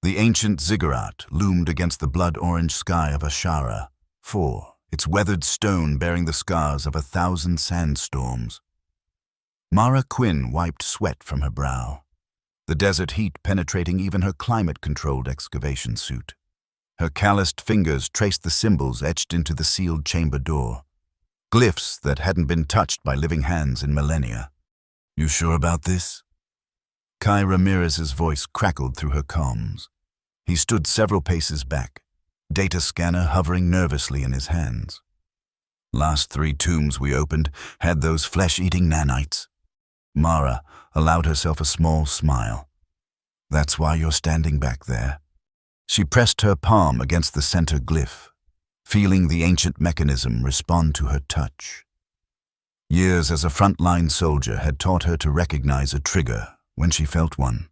The ancient ziggurat loomed against the blood-orange sky of Ashara, 4, its weathered stone bearing the scars of 1,000 sandstorms. Mara Quinn wiped sweat from her brow, the desert heat penetrating even her climate-controlled excavation suit. Her calloused fingers traced the symbols etched into the sealed chamber door, glyphs that hadn't been touched by living hands in millennia. "You sure about this?" Kai Ramirez's voice crackled through her comms. He stood several paces back, data scanner hovering nervously in his hands. "Last 3 tombs we opened had those flesh-eating nanites." Mara allowed herself a small smile. "That's why you're standing back there." She pressed her palm against the center glyph, feeling the ancient mechanism respond to her touch. Years as a frontline soldier had taught her to recognize a trigger when she felt one.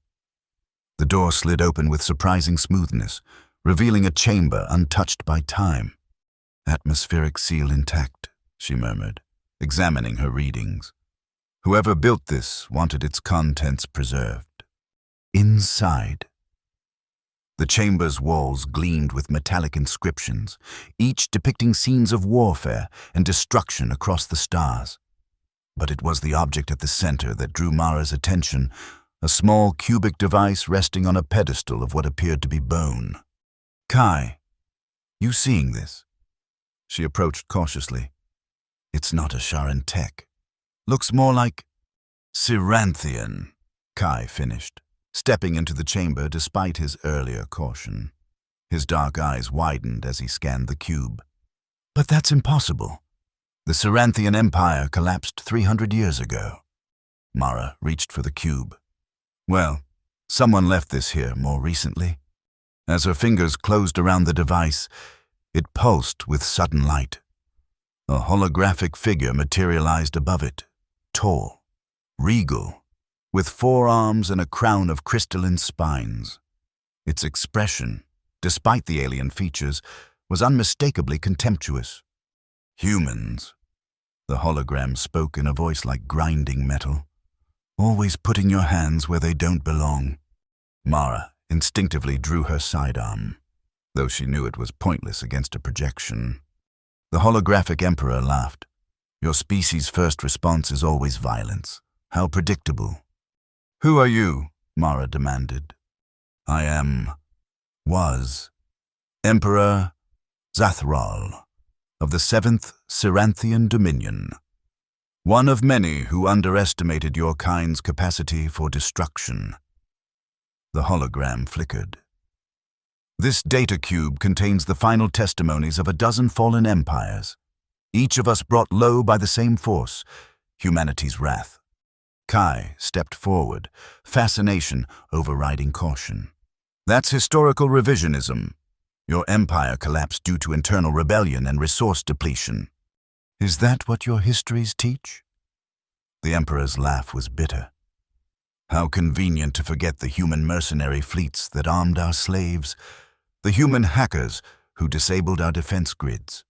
The door slid open with surprising smoothness, revealing a chamber untouched by time. "Atmospheric seal intact," she murmured, examining her readings. Whoever built this wanted its contents preserved. Inside, the chamber's walls gleamed with metallic inscriptions, each depicting scenes of warfare and destruction across the stars. But it was the object at the center that drew Mara's attention, a small cubic device resting on a pedestal of what appeared to be bone. "Kai, you seeing this?" She approached cautiously. "It's not a Sharan tech. Looks more like Siranthian," Kai finished, stepping into the chamber despite his earlier caution. His dark eyes widened as he scanned the cube. "But that's impossible. The Siranthian Empire collapsed 300 years ago." Mara reached for the cube. "Well, someone left this here more recently." As her fingers closed around the device, it pulsed with sudden light. A holographic figure materialized above it, tall, regal, with 4 arms and a crown of crystalline spines. Its expression, despite the alien features, was unmistakably contemptuous. "Humans," the hologram spoke in a voice like grinding metal. "Always putting your hands where they don't belong." Mara instinctively drew her sidearm, though she knew it was pointless against a projection. The holographic emperor laughed. "Your species' first response is always violence. How predictable." "Who are you?" Mara demanded. Was Emperor Zathral of the 7th Siranthian Dominion, one of many who underestimated your kind's capacity for destruction." The hologram flickered. "This data cube contains the final testimonies of a dozen fallen empires, each of us brought low by the same force, humanity's wrath." Kai stepped forward, fascination overriding caution. "That's historical revisionism. Your empire collapsed due to internal rebellion and resource depletion." "Is that what your histories teach?" The Emperor's laugh was bitter. "How convenient to forget the human mercenary fleets that armed our slaves, the human hackers who disabled our defense grids,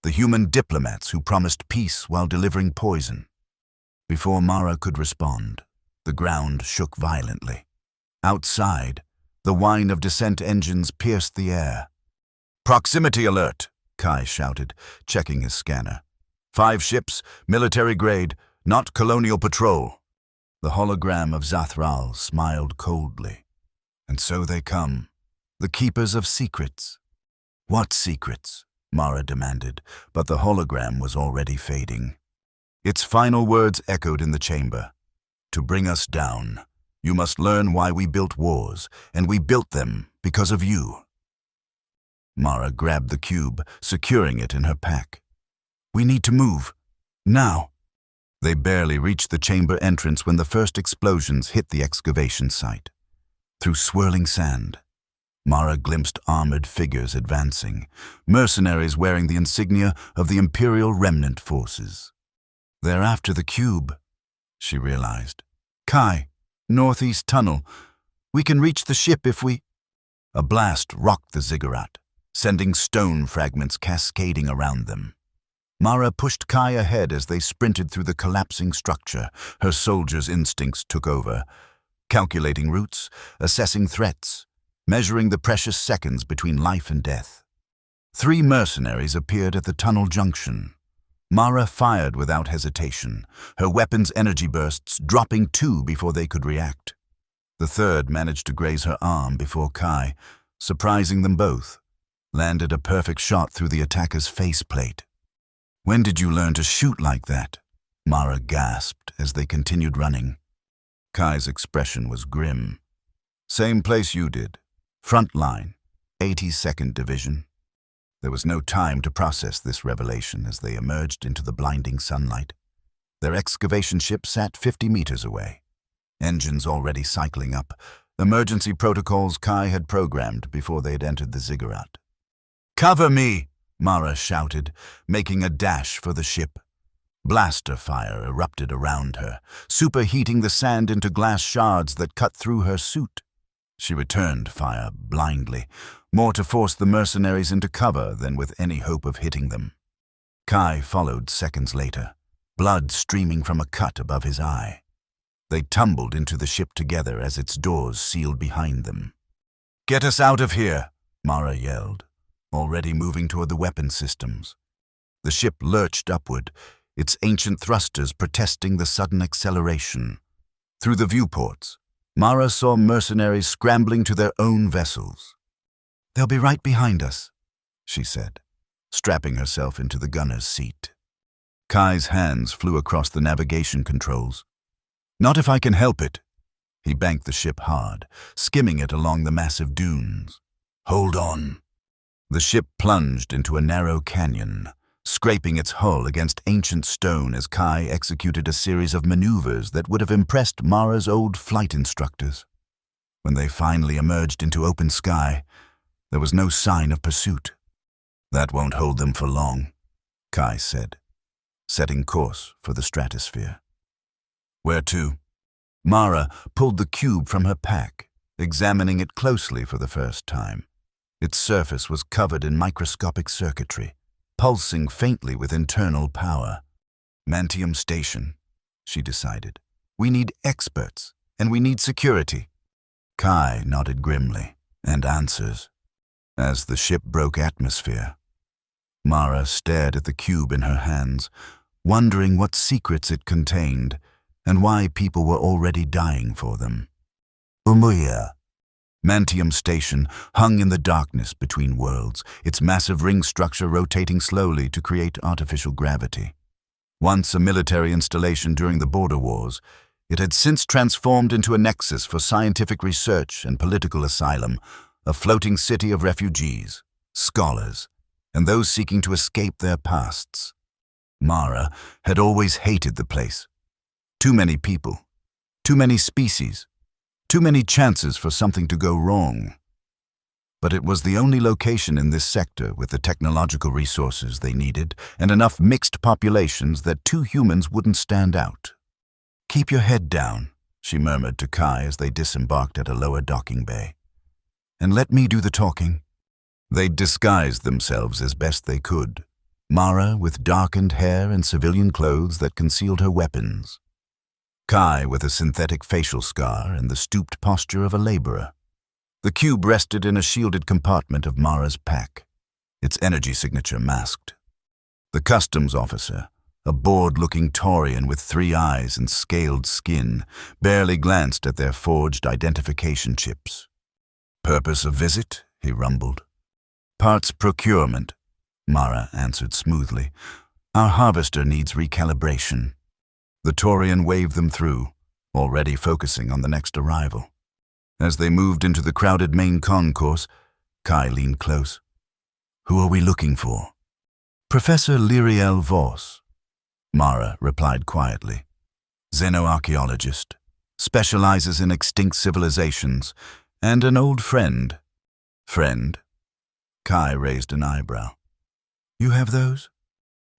the human diplomats who promised peace while delivering poison." Before Mara could respond, the ground shook violently. Outside, the whine of descent engines pierced the air. "Proximity alert!" Kai shouted, checking his scanner. 5 ships, military grade, not colonial patrol." The hologram of Zathral smiled coldly. "And so they come, the keepers of secrets." "What secrets?" Mara demanded, but the hologram was already fading. Its final words echoed in the chamber. "To bring us down, you must learn why we built wars, and we built them because of you." Mara grabbed the cube, securing it in her pack. "We need to move. Now." They barely reached the chamber entrance when the first explosions hit the excavation site. Through swirling sand, Mara glimpsed armored figures advancing, mercenaries wearing the insignia of the Imperial Remnant Forces. "They're after the cube," she realized. "Kai, northeast tunnel. We can reach the ship if we—" A blast rocked the ziggurat, sending stone fragments cascading around them. Mara pushed Kai ahead as they sprinted through the collapsing structure. Her soldier's instincts took over, calculating routes, assessing threats, measuring the precious seconds between life and death. 3 mercenaries appeared at the tunnel junction. Mara fired without hesitation, her weapon's energy bursts dropping 2 before they could react. The third managed to graze her arm before Kai, surprising them both, landed a perfect shot through the attacker's faceplate. "When did you learn to shoot like that?" Mara gasped as they continued running. Kai's expression was grim. "Same place you did. Front line, 82nd Division." There was no time to process this revelation as they emerged into the blinding sunlight. Their excavation ship sat 50 meters away. Engines already cycling up, emergency protocols Kai had programmed before they had entered the ziggurat. "Cover me!" Mara shouted, making a dash for the ship. Blaster fire erupted around her, superheating the sand into glass shards that cut through her suit. She returned fire blindly, more to force the mercenaries into cover than with any hope of hitting them. Kai followed seconds later, blood streaming from a cut above his eye. They tumbled into the ship together as its doors sealed behind them. "Get us out of here!" Mara yelled, already moving toward the weapon systems. The ship lurched upward, its ancient thrusters protesting the sudden acceleration. Through the viewports, Mara saw mercenaries scrambling to their own vessels. "They'll be right behind us," she said, strapping herself into the gunner's seat. Kai's hands flew across the navigation controls. "Not if I can help it." He banked the ship hard, skimming it along the massive dunes. "Hold on." The ship plunged into a narrow canyon, scraping its hull against ancient stone as Kai executed a series of maneuvers that would have impressed Mara's old flight instructors. When they finally emerged into open sky, there was no sign of pursuit. "That won't hold them for long," Kai said, setting course for the stratosphere. "Where to?" Mara pulled the cube from her pack, examining it closely for the first time. Its surface was covered in microscopic circuitry, pulsing faintly with internal power. "Mantium Station," she decided. "We need experts, and we need security." Kai nodded grimly, and answers. As the ship broke atmosphere, Mara stared at the cube in her hands, wondering what secrets it contained and why people were already dying for them. Umuya. Mantium Station hung in the darkness between worlds, its massive ring structure rotating slowly to create artificial gravity. Once a military installation during the border wars, it had since transformed into a nexus for scientific research and political asylum, a floating city of refugees, scholars, and those seeking to escape their pasts. Mara had always hated the place. Too many people, too many species, too many chances for something to go wrong. But it was the only location in this sector with the technological resources they needed and enough mixed populations that 2 humans wouldn't stand out. "Keep your head down," she murmured to Kai as they disembarked at a lower docking bay. "And let me do the talking." They disguised themselves as best they could, Mara with darkened hair and civilian clothes that concealed her weapons. Kai with a synthetic facial scar and the stooped posture of a laborer. The cube rested in a shielded compartment of Mara's pack, its energy signature masked. The customs officer, a bored-looking Taurian with 3 eyes and scaled skin, barely glanced at their forged identification chips. "Purpose of visit?" he rumbled. "Parts procurement," Mara answered smoothly. "Our harvester needs recalibration." The Taurian waved them through, already focusing on the next arrival. As they moved into the crowded main concourse, Kai leaned close. "Who are we looking for?" "Professor Lyriel Voss," Mara replied quietly. "Xenoarchaeologist, specializes in extinct civilizations, and an old friend." "Friend?" Kai raised an eyebrow. "You have those?"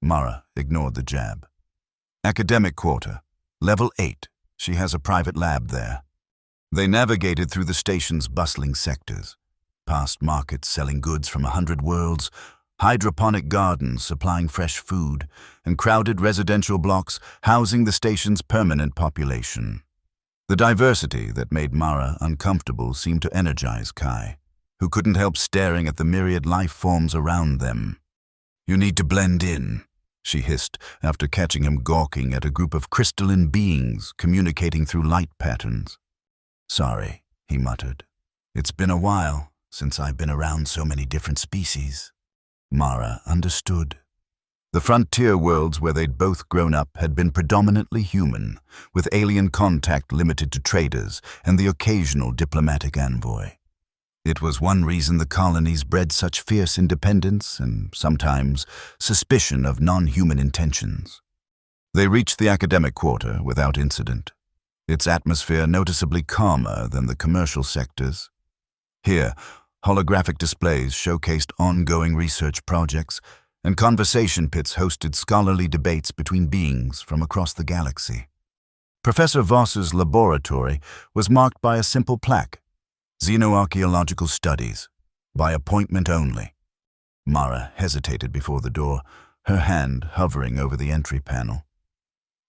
Mara ignored the jab. "Academic quarter, level 8. She has a private lab there." They navigated through the station's bustling sectors, past markets selling goods from 100 worlds, hydroponic gardens supplying fresh food, and crowded residential blocks housing the station's permanent population. The diversity that made Mara uncomfortable seemed to energize Kai, who couldn't help staring at the myriad life forms around them. "You need to blend in," she hissed after catching him gawking at a group of crystalline beings communicating through light patterns. "Sorry," he muttered. "It's been a while since I've been around so many different species." Mara understood. The frontier worlds where they'd both grown up had been predominantly human, with alien contact limited to traders and the occasional diplomatic envoy. It was one reason the colonies bred such fierce independence and, sometimes, suspicion of non-human intentions. They reached the academic quarter without incident, its atmosphere noticeably calmer than the commercial sectors. Here, holographic displays showcased ongoing research projects, and conversation pits hosted scholarly debates between beings from across the galaxy. Professor Voss's laboratory was marked by a simple plaque: Xenoarchaeological Studies, by appointment only. Mara hesitated before the door, her hand hovering over the entry panel.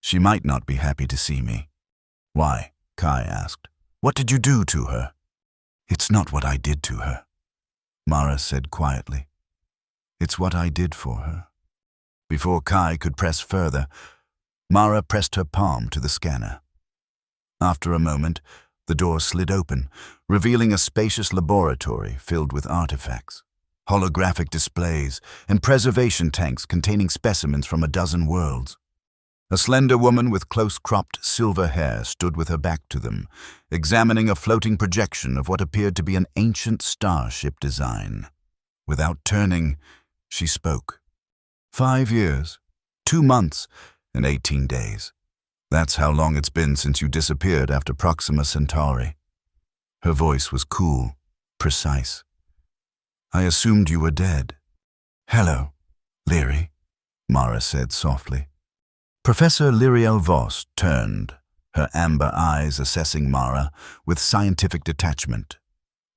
"She might not be happy to see me." "Why?" Kai asked. "What did you do to her?" "It's not what I did to her," Mara said quietly. "It's what I did for her." Before Kai could press further, Mara pressed her palm to the scanner. After a moment, the door slid open, revealing a spacious laboratory filled with artifacts, holographic displays, and preservation tanks containing specimens from a dozen worlds. A slender woman with close-cropped silver hair stood with her back to them, examining a floating projection of what appeared to be an ancient starship design. Without turning, she spoke. 5 years, 2 months, and 18 days. That's how long it's been since you disappeared after Proxima Centauri." Her voice was cool, precise. "I assumed you were dead." "Hello, Leary," Mara said softly. Professor Lyriel Voss turned, her amber eyes assessing Mara with scientific detachment.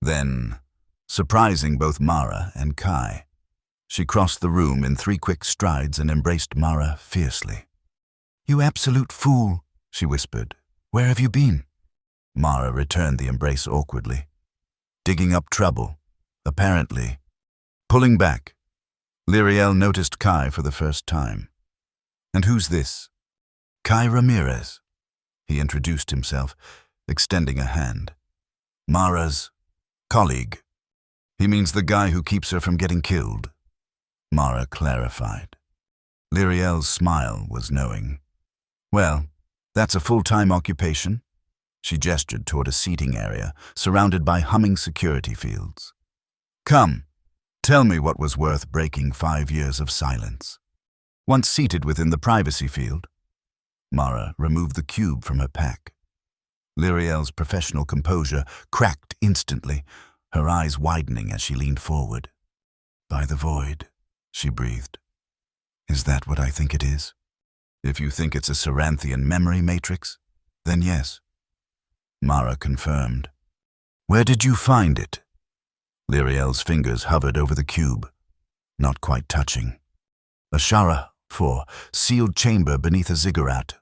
Then, surprising both Mara and Kai, she crossed the room in 3 quick strides and embraced Mara fiercely. "You absolute fool," she whispered. "Where have you been?" Mara returned the embrace awkwardly. "Digging up trouble, apparently." Pulling back, Lyriel noticed Kai for the first time. "And who's this?" "Kai Ramirez," he introduced himself, extending a hand. "Mara's colleague. He means the guy who keeps her from getting killed," Mara clarified. Lyriel's smile was knowing. "Well, that's a full-time occupation." She gestured toward a seating area surrounded by humming security fields. "Come, tell me what was worth breaking 5 years of silence." Once seated within the privacy field, Mara removed the cube from her pack. Lyriel's professional composure cracked instantly, her eyes widening as she leaned forward. "By the void," she breathed. "Is that what I think it is? If you think it's a Ceranthian memory matrix, then yes." Mara confirmed. "Where did you find it?" Lyriel's fingers hovered over the cube, not quite touching. "Ashara 4, sealed chamber beneath a ziggurat."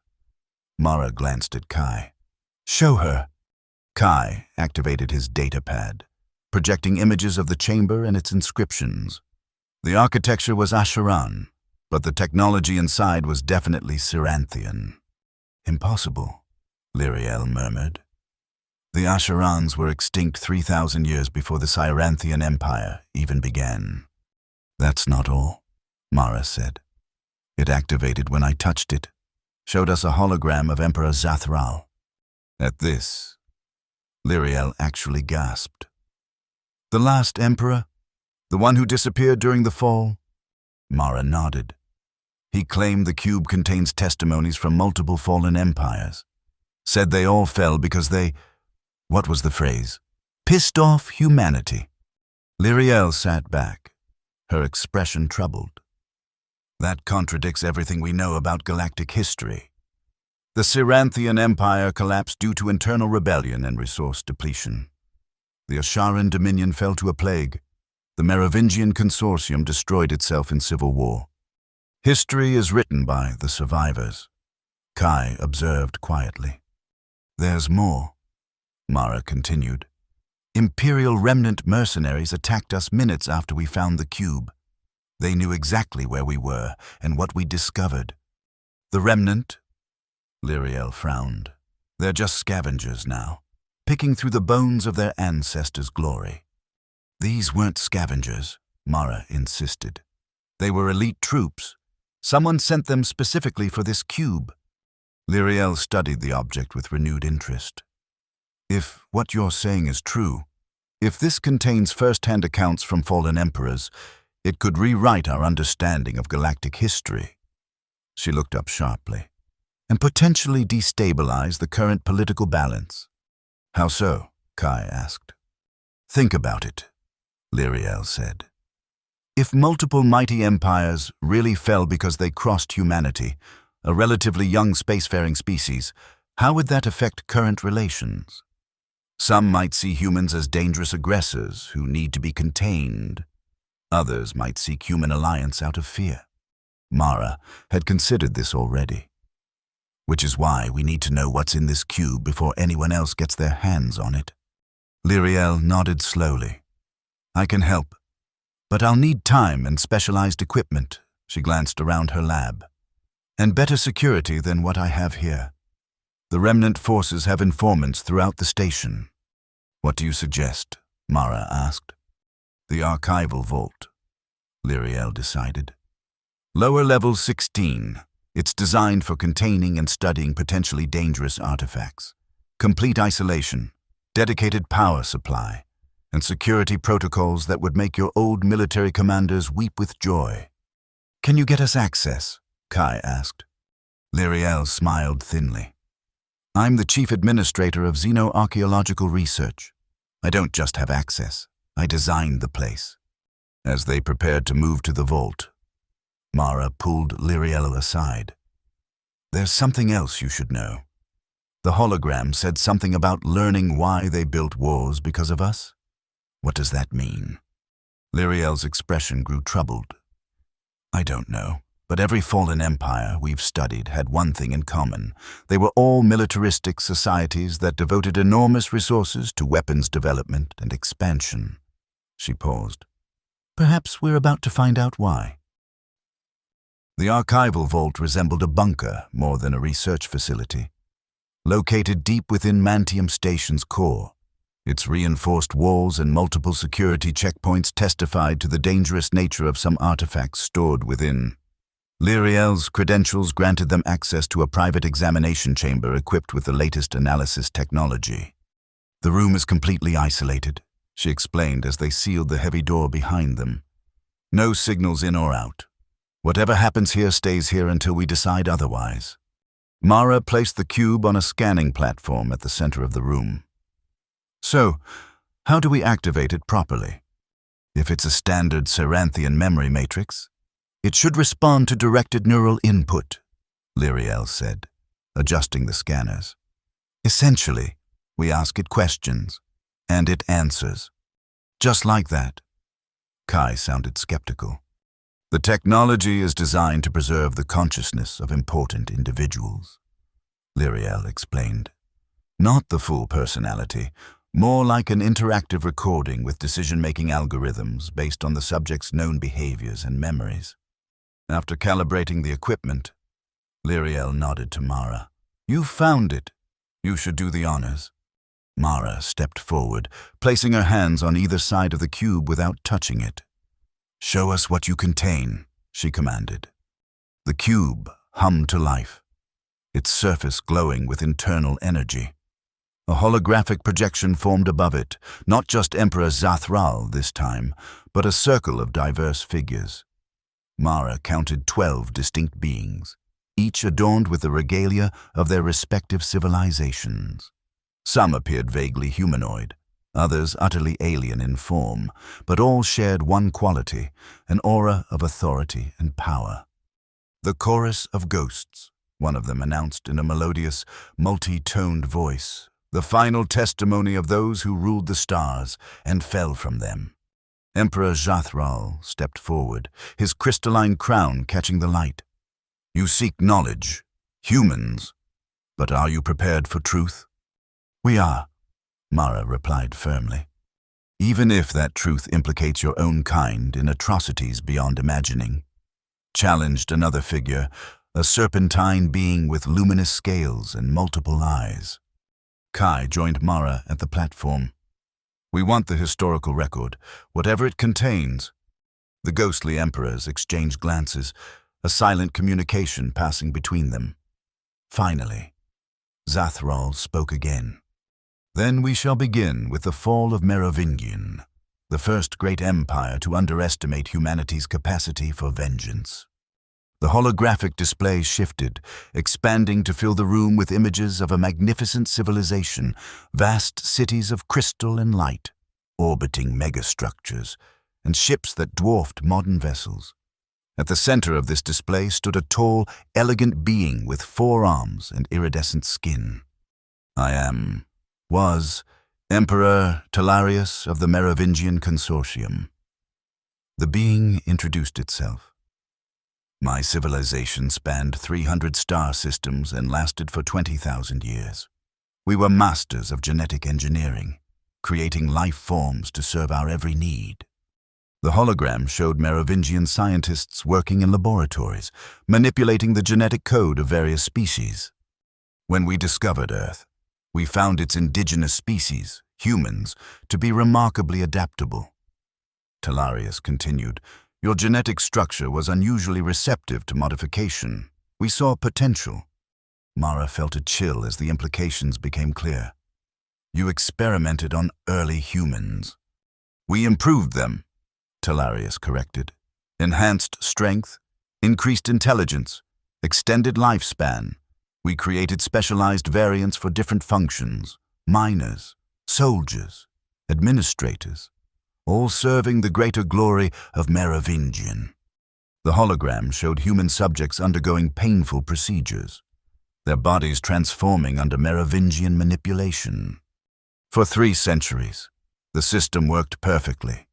Mara glanced at Kai. "Show her." Kai activated his data pad, projecting images of the chamber and its inscriptions. The architecture was Asharan, but the technology inside was definitely Ceranthian. "Impossible," Lyriel murmured. "The Asharans were extinct 3,000 years before the Ceranthian Empire even began." "That's not all," Mara said. "It activated when I touched it, showed us a hologram of Emperor Zathral." At this, Lyriel actually gasped. "The last emperor? The one who disappeared during the fall?" Mara nodded. "He claimed the cube contains testimonies from multiple fallen empires. Said they all fell because they, what was the phrase? Pissed off humanity." Lyriel sat back, her expression troubled. "That contradicts everything we know about galactic history. The Ceranthian Empire collapsed due to internal rebellion and resource depletion. The Asharan Dominion fell to a plague. The Merovingian Consortium destroyed itself in civil war. History is written by the survivors," Kai observed quietly. There's more, Mara continued. Imperial remnant mercenaries attacked us minutes after we found the cube. They knew exactly where we were and what we discovered. The remnant? Lyriel frowned. They're just scavengers now, picking through the bones of their ancestors' glory. These weren't scavengers, Mara insisted. They were elite troops. Someone sent them specifically for this cube. Lyriel studied the object with renewed interest. If what you're saying is true, if this contains first-hand accounts from fallen emperors, it could rewrite our understanding of galactic history. She looked up sharply. And potentially destabilize the current political balance. How so? Kai asked. Think about it, Lyriel said. If multiple mighty empires really fell because they crossed humanity, a relatively young spacefaring species, how would that affect current relations? Some might see humans as dangerous aggressors who need to be contained. Others might seek human alliance out of fear. Mara had considered this already. Which is why we need to know what's in this cube before anyone else gets their hands on it. Lyriel nodded slowly. I can help, but I'll need time and specialized equipment. She glanced around her lab. And better security than what I have here. The remnant forces have informants throughout the station. What do you suggest? Mara asked. The archival vault, Lyriel decided. Lower level 16. It's designed for containing and studying potentially dangerous artifacts. Complete isolation, dedicated power supply, and security protocols that would make your old military commanders weep with joy. Can you get us access? Kai asked. Lyriel smiled thinly. I'm the chief administrator of xenoarchaeological research. I don't just have access, I designed the place. As they prepared to move to the vault, Mara pulled Lyriel aside. There's something else you should know. The hologram said something about learning why they built wars because of us. What does that mean? Lyriel's expression grew troubled. I don't know, but every fallen empire we've studied had one thing in common. They were all militaristic societies that devoted enormous resources to weapons development and expansion. She paused. Perhaps we're about to find out why. The archival vault resembled a bunker more than a research facility. Located deep within Mantium Station's core, its reinforced walls and multiple security checkpoints testified to the dangerous nature of some artifacts stored within. Lyriel's credentials granted them access to a private examination chamber equipped with the latest analysis technology. The room is completely isolated, she explained as they sealed the heavy door behind them. No signals in or out. Whatever happens here stays here until we decide otherwise. Mara placed the cube on a scanning platform at the center of the room. So, how do we activate it properly? If it's a standard Ceranthian memory matrix, it should respond to directed neural input, Lyriel said, adjusting the scanners. Essentially, we ask it questions, and it answers. Just like that. Kai sounded skeptical. The technology is designed to preserve the consciousness of important individuals, Lyriel explained. Not the full personality, more like an interactive recording with decision-making algorithms based on the subject's known behaviors and memories. After calibrating the equipment, Lyriel nodded to Mara. You found it. You should do the honors. Mara stepped forward, placing her hands on either side of the cube without touching it. Show us what you contain, she commanded. The cube hummed to life, its surface glowing with internal energy. A holographic projection formed above it, not just Emperor Zathral this time, but a circle of diverse figures. Mara counted 12 distinct beings, each adorned with the regalia of their respective civilizations. Some appeared vaguely humanoid, others utterly alien in form, but all shared one quality, an aura of authority and power. The chorus of ghosts, one of them announced in a melodious, multi-toned voice, the final testimony of those who ruled the stars and fell from them. Emperor Zathral stepped forward, his crystalline crown catching the light. You seek knowledge, humans, but are you prepared for truth? We are, Mara replied firmly. Even if that truth implicates your own kind in atrocities beyond imagining. Challenged another figure, a serpentine being with luminous scales and multiple eyes. Kai joined Mara at the platform. We want the historical record, whatever it contains. The ghostly emperors exchanged glances, a silent communication passing between them. Finally, Zathral spoke again. Then we shall begin with the fall of Merovingian, the first great empire to underestimate humanity's capacity for vengeance. The holographic display shifted, expanding to fill the room with images of a magnificent civilization, vast cities of crystal and light, orbiting megastructures, and ships that dwarfed modern vessels. At the center of this display stood a tall, elegant being with 4 arms and iridescent skin. Was Emperor Talarius of the Merovingian Consortium. The being introduced itself. My civilization spanned 300 star systems and lasted for 20,000 years. We were masters of genetic engineering, creating life forms to serve our every need. The hologram showed Merovingian scientists working in laboratories, manipulating the genetic code of various species. When we discovered Earth, we found its indigenous species, humans, to be remarkably adaptable. Talarius continued, Your genetic structure was unusually receptive to modification. We saw potential. Mara felt a chill as the implications became clear. You experimented on early humans. We improved them, Talarius corrected. Enhanced strength, increased intelligence, extended lifespan. We created specialized variants for different functions, miners, soldiers, administrators, all serving the greater glory of Merovingian. The hologram showed human subjects undergoing painful procedures, their bodies transforming under Merovingian manipulation. For 3 centuries, the system worked perfectly,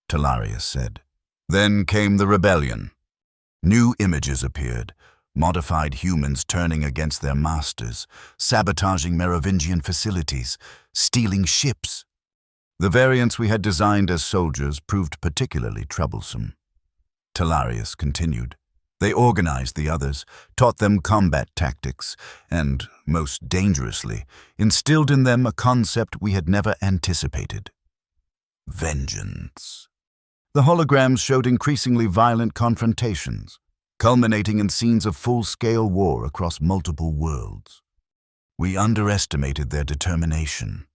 Talarius said. Then came the rebellion. New images appeared, modified humans turning against their masters, sabotaging Merovingian facilities, stealing ships. The variants we had designed as soldiers proved particularly troublesome. Talarius continued. They organized the others, taught them combat tactics, and, most dangerously, instilled in them a concept we had never anticipated. Vengeance. The holograms showed increasingly violent confrontations, culminating in scenes of full-scale war across multiple worlds. We underestimated their determination,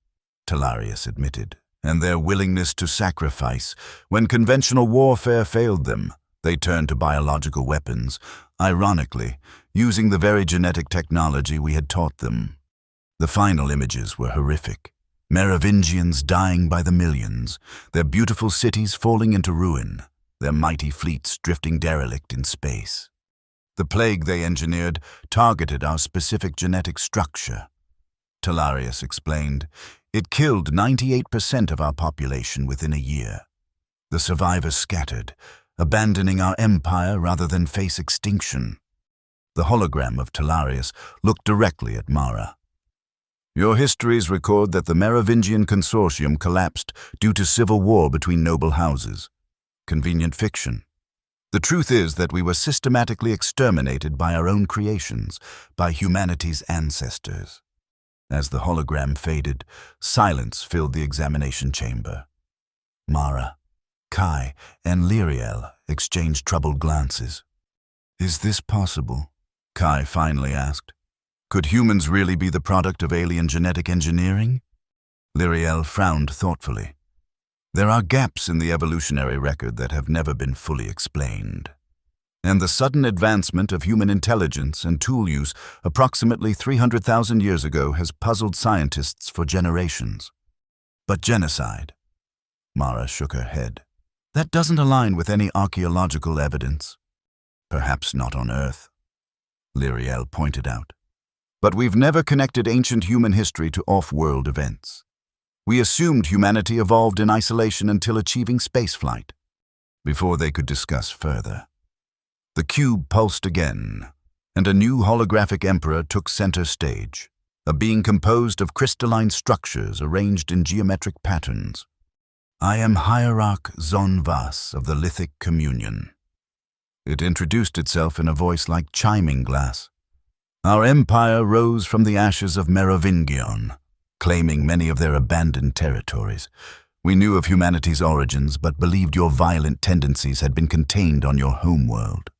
Talarius admitted, and their willingness to sacrifice. When conventional warfare failed them, they turned to biological weapons, ironically, using the very genetic technology we had taught them. The final images were horrific. Merovingians dying by the millions, their beautiful cities falling into ruin, their mighty fleets drifting derelict in space. The plague they engineered targeted our specific genetic structure. Talarius explained, it killed 98% of our population within a year. The survivors scattered, abandoning our empire rather than face extinction. The hologram of Talarius looked directly at Mara. Your histories record that the Merovingian Consortium collapsed due to civil war between noble houses. Convenient fiction. The truth is that we were systematically exterminated by our own creations, by humanity's ancestors. As the hologram faded, silence filled the examination chamber. Mara, Kai, and Lyriel exchanged troubled glances. Is this possible? Kai finally asked. Could humans really be the product of alien genetic engineering? Lyriel frowned thoughtfully. There are gaps in the evolutionary record that have never been fully explained. And the sudden advancement of human intelligence and tool use approximately 300,000 years ago has puzzled scientists for generations. But genocide? Mara shook her head. That doesn't align with any archaeological evidence. Perhaps not on Earth, Lyriel pointed out. But we've never connected ancient human history to off-world events. We assumed humanity evolved in isolation until achieving spaceflight, before they could discuss further. The cube pulsed again, and a new holographic emperor took center stage, a being composed of crystalline structures arranged in geometric patterns. I am Hierarch Zon Vas of the Lithic Communion. It introduced itself in a voice like chiming glass. Our empire rose from the ashes of Merovingion, claiming many of their abandoned territories. We knew of humanity's origins, but believed your violent tendencies had been contained on your homeworld.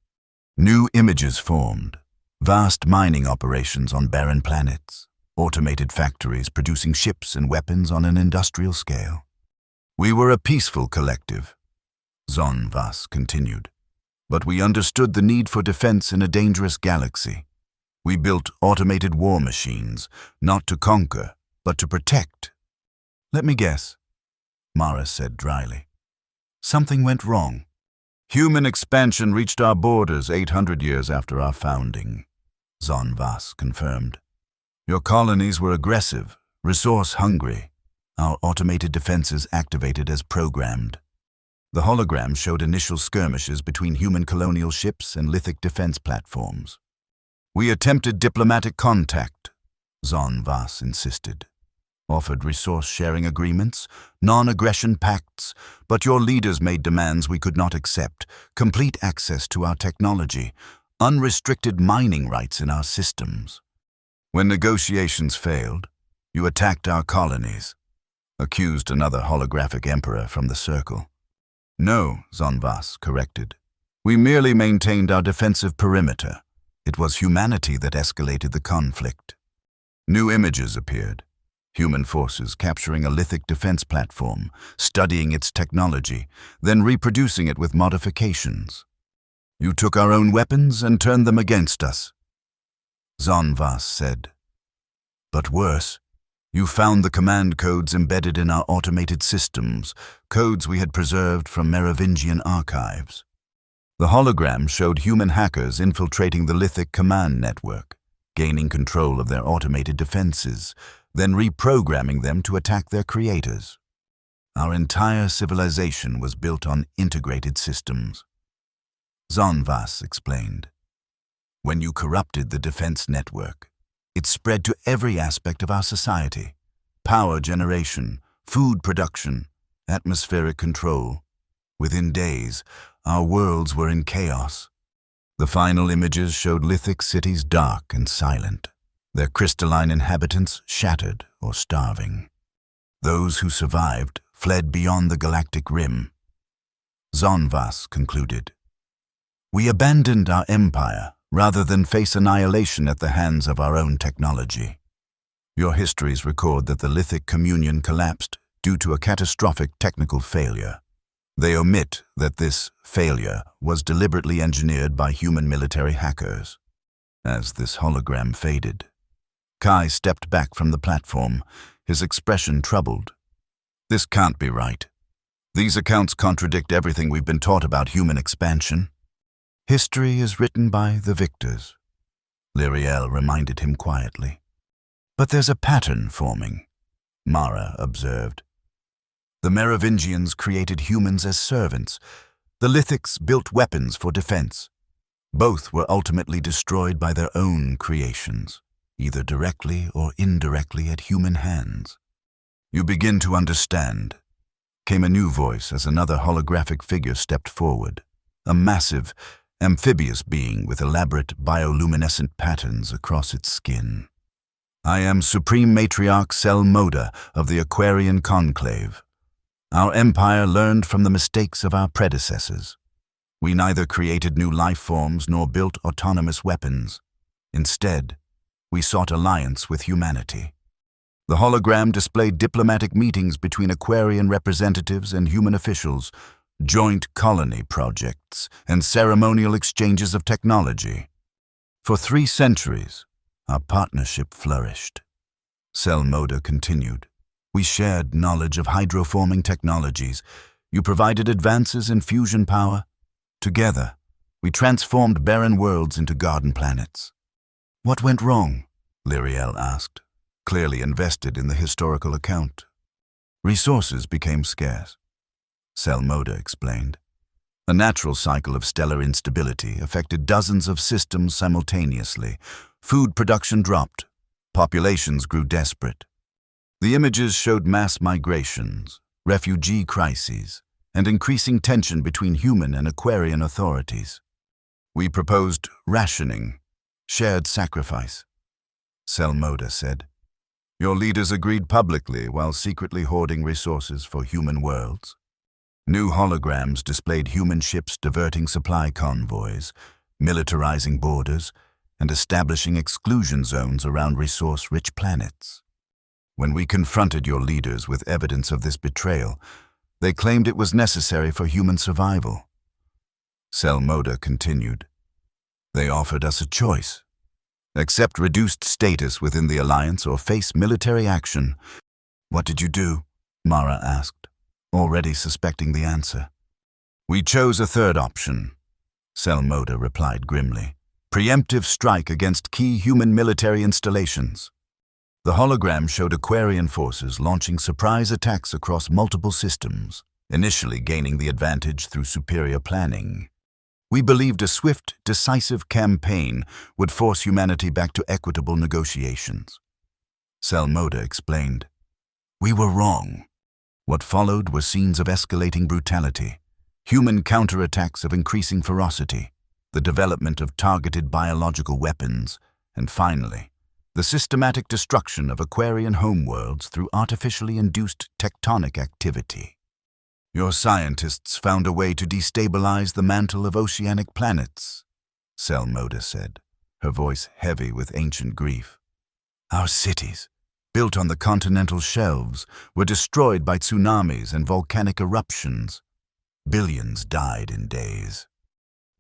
New images formed, vast mining operations on barren planets, automated factories producing ships and weapons on an industrial scale. We were a peaceful collective, Zon Vas continued, but we understood the need for defense in a dangerous galaxy. We built automated war machines, not to conquer, but to protect. Let me guess, Mara said dryly. Something went wrong. Human expansion reached our borders 800 years after our founding, Zon Vas confirmed. Your colonies were aggressive, resource-hungry. Our automated defenses activated as programmed. The hologram showed initial skirmishes between human colonial ships and Lithic defense platforms. We attempted diplomatic contact, Zon Vas insisted. Offered resource-sharing agreements, non-aggression pacts, but your leaders made demands we could not accept: complete access to our technology, unrestricted mining rights in our systems. When negotiations failed, you attacked our colonies, accused another holographic emperor from the circle. No, Zon Vas corrected. We merely maintained our defensive perimeter. It was humanity that escalated the conflict. New images appeared. Human forces capturing a Lithic defense platform, studying its technology, then reproducing it with modifications. You took our own weapons and turned them against us, Zon Vas said. But worse, you found the command codes embedded in our automated systems, codes we had preserved from Merovingian archives. The hologram showed human hackers infiltrating the Lithic command network, gaining control of their automated defenses, then reprogramming them to attack their creators. Our entire civilization was built on integrated systems. Zon Vas explained. When you corrupted the defense network, it spread to every aspect of our society: power generation, food production, atmospheric control. Within days, our worlds were in chaos. The final images showed Lithic cities dark and silent, their crystalline inhabitants shattered or starving. Those who survived fled beyond the galactic rim. Zon Vas concluded. We abandoned our empire rather than face annihilation at the hands of our own technology. Your histories record that the Lithic Communion collapsed due to a catastrophic technical failure. They omit that this failure was deliberately engineered by human military hackers. As this hologram faded, Kai stepped back from the platform, his expression troubled. This can't be right. These accounts contradict everything we've been taught about human expansion. History is written by the victors, Lyriel reminded him quietly. But there's a pattern forming, Mara observed. The Merovingians created humans as servants. The Lithics built weapons for defense. Both were ultimately destroyed by their own creations, either directly or indirectly at human hands. You begin to understand, came a new voice as another holographic figure stepped forward, a massive, amphibious being with elaborate bioluminescent patterns across its skin. I am Supreme Matriarch Sel Moda of the Aquarian Conclave. Our empire learned from the mistakes of our predecessors. We neither created new life forms nor built autonomous weapons. Instead, we sought alliance with humanity. The hologram displayed diplomatic meetings between Aquarian representatives and human officials, joint colony projects, and ceremonial exchanges of technology. For 3 centuries, our partnership flourished. Sel Moda continued. We shared knowledge of hydroforming technologies. You provided advances in fusion power. Together, we transformed barren worlds into garden planets. What went wrong? Lyriel asked, clearly invested in the historical account. Resources became scarce, Sel Moda explained. A natural cycle of stellar instability affected dozens of systems simultaneously. Food production dropped. Populations grew desperate. The images showed mass migrations, refugee crises, and increasing tension between human and Aquarian authorities. We proposed rationing, shared sacrifice, Selmoda said. Your leaders agreed publicly while secretly hoarding resources for human worlds. New holograms displayed human ships diverting supply convoys, militarizing borders, and establishing exclusion zones around resource-rich planets. When we confronted your leaders with evidence of this betrayal, they claimed it was necessary for human survival. Selmoda continued. They offered us a choice. Accept reduced status within the Alliance or face military action. What did you do? Mara asked, already suspecting the answer. We chose a third option, Selmoda replied grimly. Preemptive strike against key human military installations. The hologram showed Aquarian forces launching surprise attacks across multiple systems, initially gaining the advantage through superior planning. We believed a swift, decisive campaign would force humanity back to equitable negotiations. Selmoda explained. We were wrong. What followed were scenes of escalating brutality, human counterattacks of increasing ferocity, the development of targeted biological weapons, and finally, the systematic destruction of Aquarian homeworlds through artificially induced tectonic activity. Your scientists found a way to destabilize the mantle of oceanic planets, Selmoda said, her voice heavy with ancient grief. Our cities, built on the continental shelves, were destroyed by tsunamis and volcanic eruptions. Billions died in days.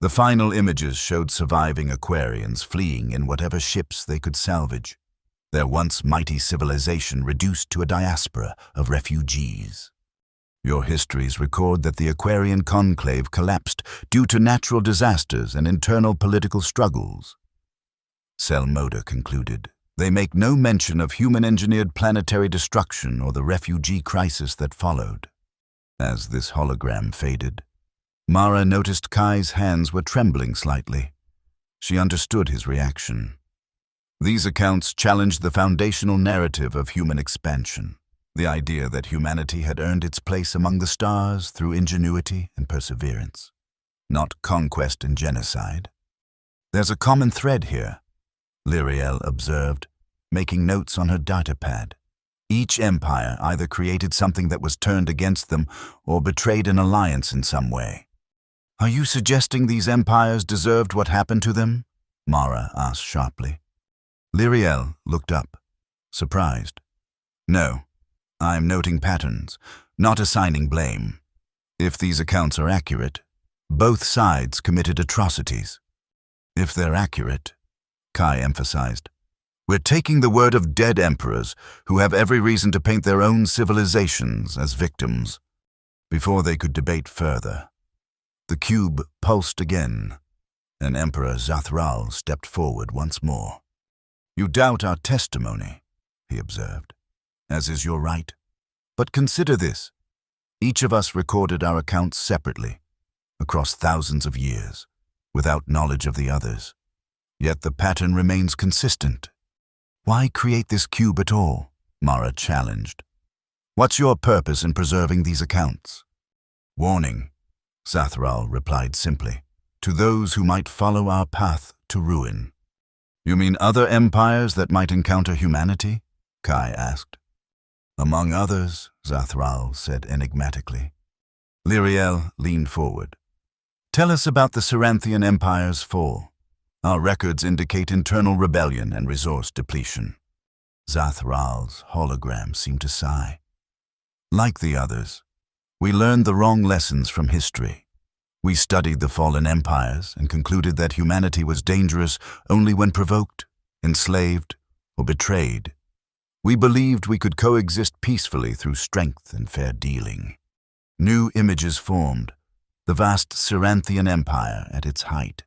The final images showed surviving Aquarians fleeing in whatever ships they could salvage, their once mighty civilization reduced to a diaspora of refugees. Your histories record that the Aquarian conclave collapsed due to natural disasters and internal political struggles. Selmoda concluded. They make no mention of human-engineered planetary destruction or the refugee crisis that followed. As this hologram faded, Mara noticed Kai's hands were trembling slightly. She understood his reaction. These accounts challenged the foundational narrative of human expansion, the idea that humanity had earned its place among the stars through ingenuity and perseverance, not conquest and genocide. There's a common thread here, Lyriel observed, making notes on her datapad. Each empire either created something that was turned against them or betrayed an alliance in some way. Are you suggesting these empires deserved what happened to them? Mara asked sharply. Lyriel looked up, surprised. No, I'm noting patterns, not assigning blame. If these accounts are accurate, both sides committed atrocities. If they're accurate, Kai emphasized, we're taking the word of dead emperors who have every reason to paint their own civilizations as victims. Before they could debate further, the cube pulsed again, and Emperor Zathral stepped forward once more. You doubt our testimony, he observed, as is your right. But consider this. Each of us recorded our accounts separately, across thousands of years, without knowledge of the others. Yet the pattern remains consistent. Why create this cube at all? Mara challenged. What's your purpose in preserving these accounts? Warning, Zathral replied simply, to those who might follow our path to ruin. You mean other empires that might encounter humanity? Kai asked. Among others, Zathral said enigmatically. Lyriel leaned forward. Tell us about the Ceranthian Empire's fall. Our records indicate internal rebellion and resource depletion. Zathral's hologram seemed to sigh. Like the others, we learned the wrong lessons from history. We studied the fallen empires and concluded that humanity was dangerous only when provoked, enslaved, or betrayed. We believed we could coexist peacefully through strength and fair dealing. New images formed, the vast Ceranthian Empire at its height,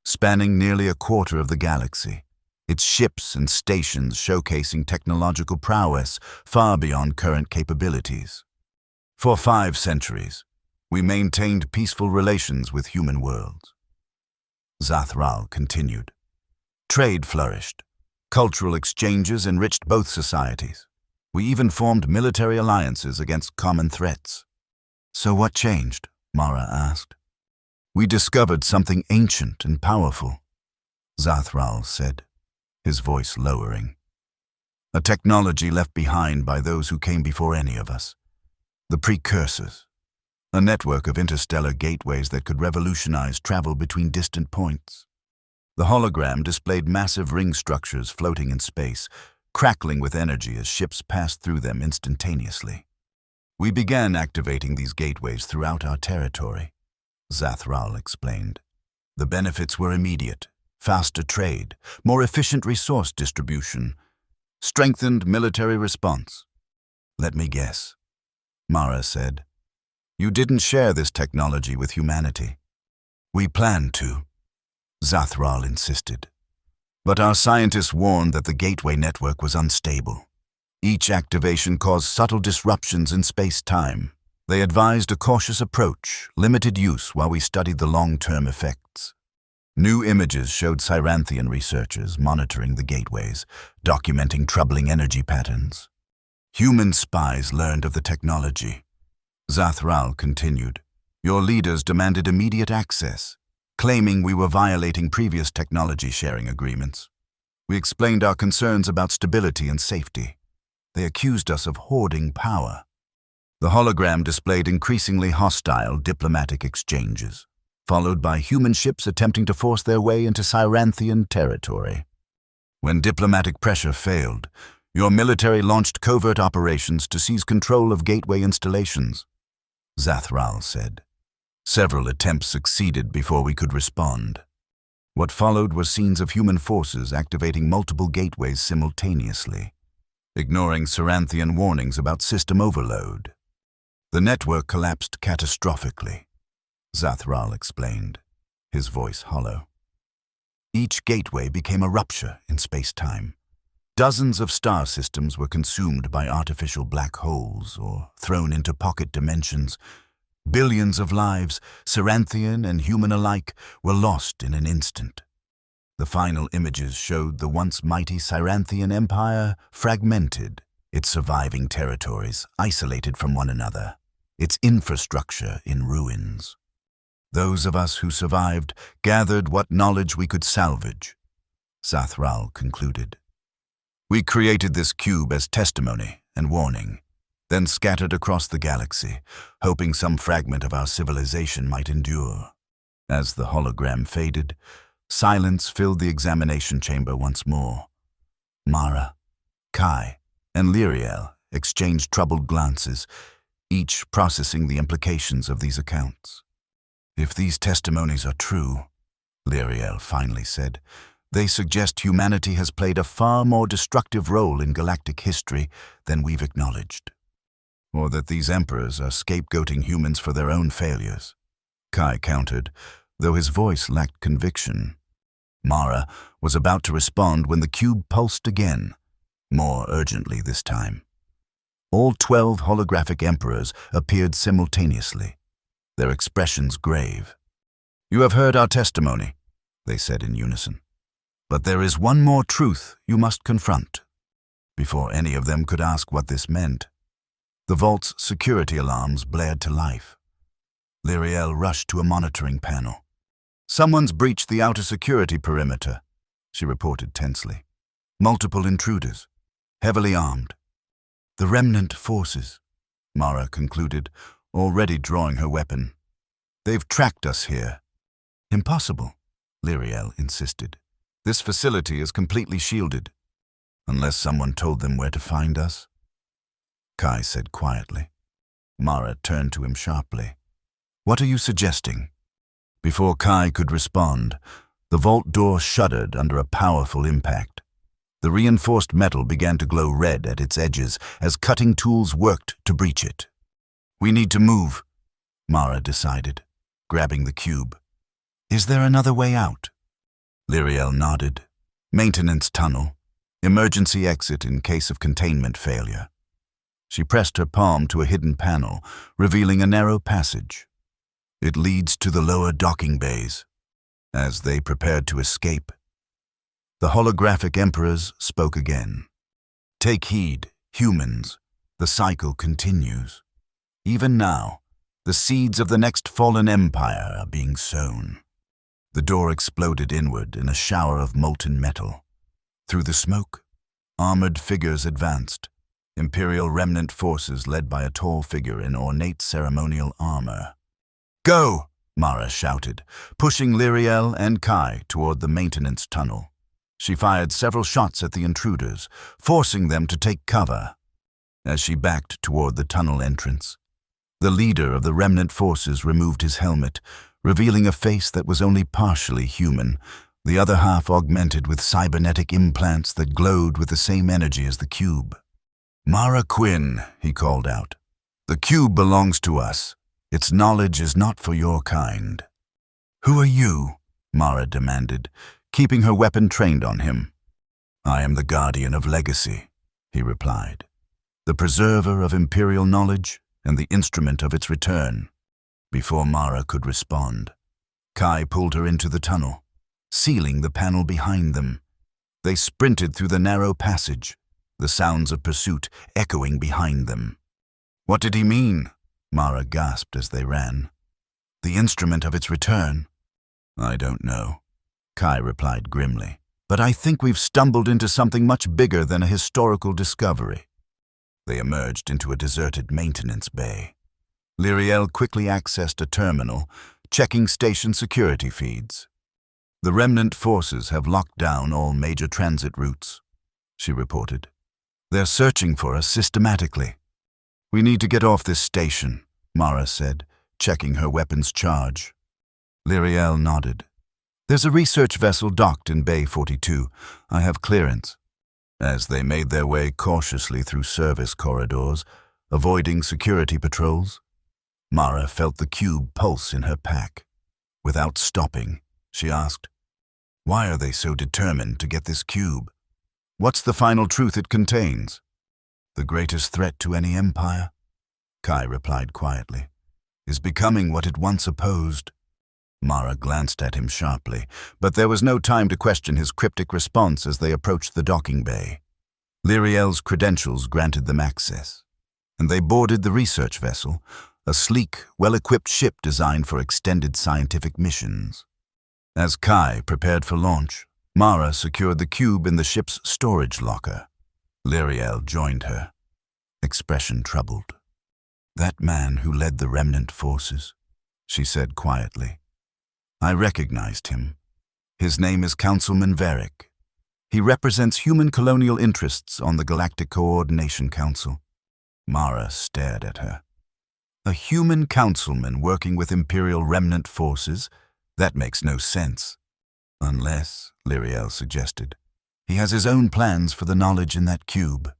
spanning nearly a quarter of the galaxy, its ships and stations showcasing technological prowess far beyond current capabilities. For 5 centuries, we maintained peaceful relations with human worlds. Zathral continued. Trade flourished. Cultural exchanges enriched both societies. We even formed military alliances against common threats. So what changed? Mara asked. We discovered something ancient and powerful, Zathral said, his voice lowering. A technology left behind by those who came before any of us. The precursors. A network of interstellar gateways that could revolutionize travel between distant points. The hologram displayed massive ring structures floating in space, crackling with energy as ships passed through them instantaneously. We began activating these gateways throughout our territory, Zathral explained. The benefits were immediate: faster trade, more efficient resource distribution, strengthened military response. Let me guess, Mara said. You didn't share this technology with humanity. We planned to, Zathral insisted. But our scientists warned that the gateway network was unstable. Each activation caused subtle disruptions in space-time. They advised a cautious approach, limited use while we studied the long-term effects. New images showed Cyranthian researchers monitoring the gateways, documenting troubling energy patterns. Human spies learned of the technology. Zathral continued. Your leaders demanded immediate access, claiming we were violating previous technology sharing agreements. We explained our concerns about stability and safety. They accused us of hoarding power. The hologram displayed increasingly hostile diplomatic exchanges, followed by human ships attempting to force their way into Cyranthian territory. When diplomatic pressure failed, your military launched covert operations to seize control of gateway installations, Zathral said. Several attempts succeeded before we could respond. What followed were scenes of human forces activating multiple gateways simultaneously, ignoring Cyranthian warnings about system overload. The network collapsed catastrophically, Zathral explained, his voice hollow. Each gateway became a rupture in space-time. Dozens of star systems were consumed by artificial black holes or thrown into pocket dimensions. Billions of lives, Cyranthian and human alike, were lost in an instant. The final images showed the once mighty Cyranthian empire fragmented, its surviving territories isolated from one another, its infrastructure in ruins. Those of us who survived gathered what knowledge we could salvage, Zathral concluded. We created this cube as testimony and warning, then scattered across the galaxy, hoping some fragment of our civilization might endure. As the hologram faded, silence filled the examination chamber once more. Mara, Kai, and Lyriel exchanged troubled glances, each processing the implications of these accounts. If these testimonies are true, Lyriel finally said, they suggest humanity has played a far more destructive role in galactic history than we've acknowledged. Or that these emperors are scapegoating humans for their own failures, Kai countered, though his voice lacked conviction. Mara was about to respond when the cube pulsed again, more urgently this time. All 12 holographic emperors appeared simultaneously, their expressions grave. You have heard our testimony, they said in unison. But there is one more truth you must confront. Before any of them could ask what this meant, the vault's security alarms blared to life. Lyriel rushed to a monitoring panel. Someone's breached the outer security perimeter, she reported tensely. Multiple intruders, heavily armed. The remnant forces, Mara concluded, already drawing her weapon. They've tracked us here. Impossible, Lyriel insisted. This facility is completely shielded, unless someone told them where to find us, Kai said quietly. Mara turned to him sharply. What are you suggesting? Before Kai could respond, the vault door shuddered under a powerful impact. The reinforced metal began to glow red at its edges as cutting tools worked to breach it. We need to move, Mara decided, grabbing the cube. Is there another way out? Lyriel nodded. Maintenance tunnel. Emergency exit in case of containment failure. She pressed her palm to a hidden panel, revealing a narrow passage. It leads to the lower docking bays. As they prepared to escape, The holographic emperors spoke again. Take heed, humans. The cycle continues. Even now, the seeds of the next fallen empire are being sown. The door exploded inward in a shower of molten metal. Through the smoke, armored figures advanced, Imperial remnant forces led by a tall figure in ornate ceremonial armor. "Go!" Mara shouted, pushing Lyriel and Kai toward the maintenance tunnel. She fired several shots at the intruders, forcing them to take cover. As she backed toward the tunnel entrance, the leader of the remnant forces removed his helmet, revealing a face that was only partially human, the other half augmented with cybernetic implants that glowed with the same energy as the cube. "Mara Quinn," he called out. "The cube belongs to us. Its knowledge is not for your kind." "Who are you?" Mara demanded, keeping her weapon trained on him. "I am the guardian of legacy," he replied. "The preserver of Imperial knowledge and the instrument of its return." Before Mara could respond, Kai pulled her into the tunnel, sealing the panel behind them. They sprinted through the narrow passage, the sounds of pursuit echoing behind them. "What did he mean?" Mara gasped as they ran. "The instrument of its return?" "I don't know," Kai replied grimly. "But I think we've stumbled into something much bigger than a historical discovery." They emerged into a deserted maintenance bay. Lyriel quickly accessed a terminal, checking station security feeds. "The remnant forces have locked down all major transit routes," she reported. "They're searching for us systematically." "We need to get off this station," Mara said, checking her weapon's charge. Lyriel nodded. "There's a research vessel docked in Bay 42. I have clearance." As they made their way cautiously through service corridors, avoiding security patrols, Mara felt the cube pulse in her pack. Without stopping, she asked, "Why are they so determined to get this cube? What's the final truth it contains?" "The greatest threat to any empire," Kai replied quietly, "is becoming what it once opposed." Mara glanced at him sharply, but there was no time to question his cryptic response as they approached the docking bay. Lyriel's credentials granted them access, and they boarded the research vessel, a sleek, well-equipped ship designed for extended scientific missions. As Kai prepared for launch, Mara secured the cube in the ship's storage locker. Lyriel joined her, expression troubled. "That man who led the remnant forces," she said quietly. "I recognized him. His name is Councilman Varric. He represents human colonial interests on the Galactic Coordination Council." Mara stared at her. "A human councilman working with Imperial remnant forces? That makes no sense." "Unless," Lyriel suggested, "he has his own plans for the knowledge in that cube."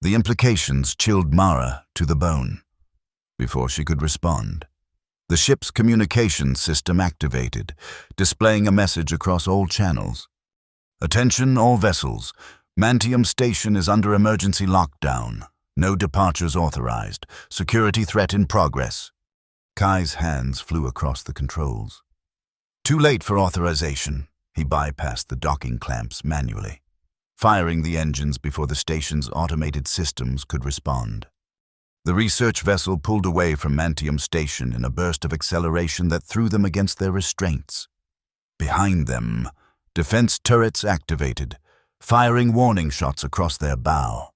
The implications chilled Mara to the bone. Before she could respond, the ship's communications system activated, displaying a message across all channels. "Attention all vessels. Mantium Station is under emergency lockdown. No departures authorized. Security threat in progress." Kai's hands flew across the controls. Too late for authorization. He bypassed the docking clamps manually, firing the engines before the station's automated systems could respond. The research vessel pulled away from Mantium Station in a burst of acceleration that threw them against their restraints. Behind them, defense turrets activated, firing warning shots across their bow.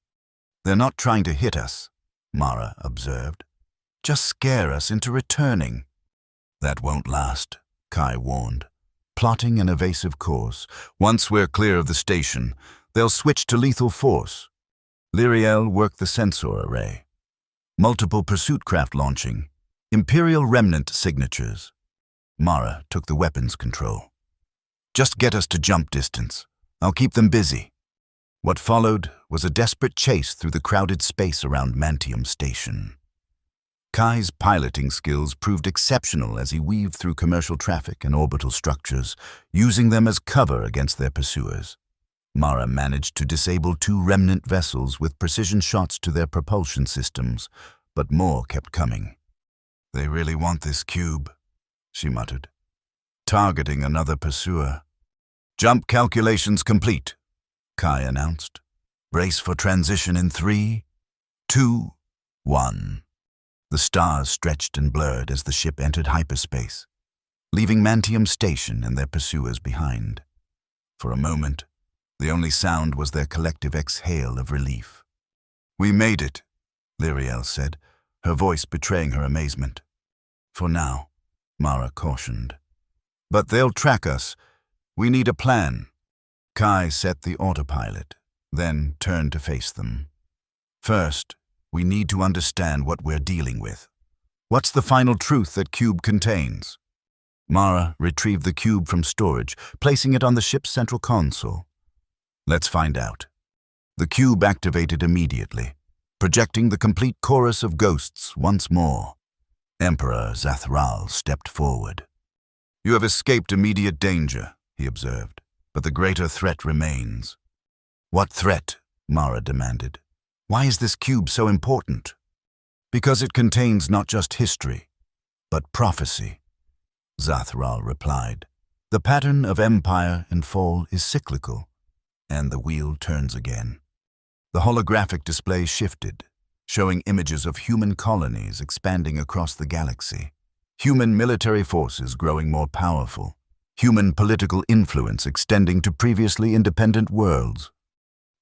"They're not trying to hit us," Mara observed. "Just scare us into returning." "That won't last," Kai warned, plotting an evasive course. "Once we're clear of the station, they'll switch to lethal force." Lyriel worked the sensor array. Multiple pursuit craft launching. Imperial remnant signatures. Mara took the weapons control. "Just get us to jump distance. I'll keep them busy." What followed was a desperate chase through the crowded space around Mantium Station. Kai's piloting skills proved exceptional as he weaved through commercial traffic and orbital structures, using them as cover against their pursuers. Mara managed to disable 2 remnant vessels with precision shots to their propulsion systems, but more kept coming. "They really want this cube," she muttered. "Targeting another pursuer." Jump calculations complete, Kai announced. Brace for transition in 3, 2, 1. The stars stretched and blurred as the ship entered hyperspace, leaving Mantium Station and their pursuers behind. For a moment, the only sound was their collective exhale of relief. "We made it," Lyriel said, her voice betraying her amazement. "For now," Mara cautioned. "But they'll track us. We need a plan." Kai set the autopilot, then turned to face them. "First, we need to understand what we're dealing with. What's the final truth that cube contains?" Mara retrieved the cube from storage, placing it on the ship's central console. "Let's find out." The cube activated immediately, projecting the complete chorus of ghosts once more. Emperor Zathral stepped forward. "You have escaped immediate danger," he observed, "but the greater threat remains." "What threat?" Mara demanded. "Why is this cube so important?" "Because it contains not just history, but prophecy," Zathral replied. "The pattern of empire and fall is cyclical, and the wheel turns again." The holographic display shifted, showing images of human colonies expanding across the galaxy, human military forces growing more powerful, human political influence extending to previously independent worlds.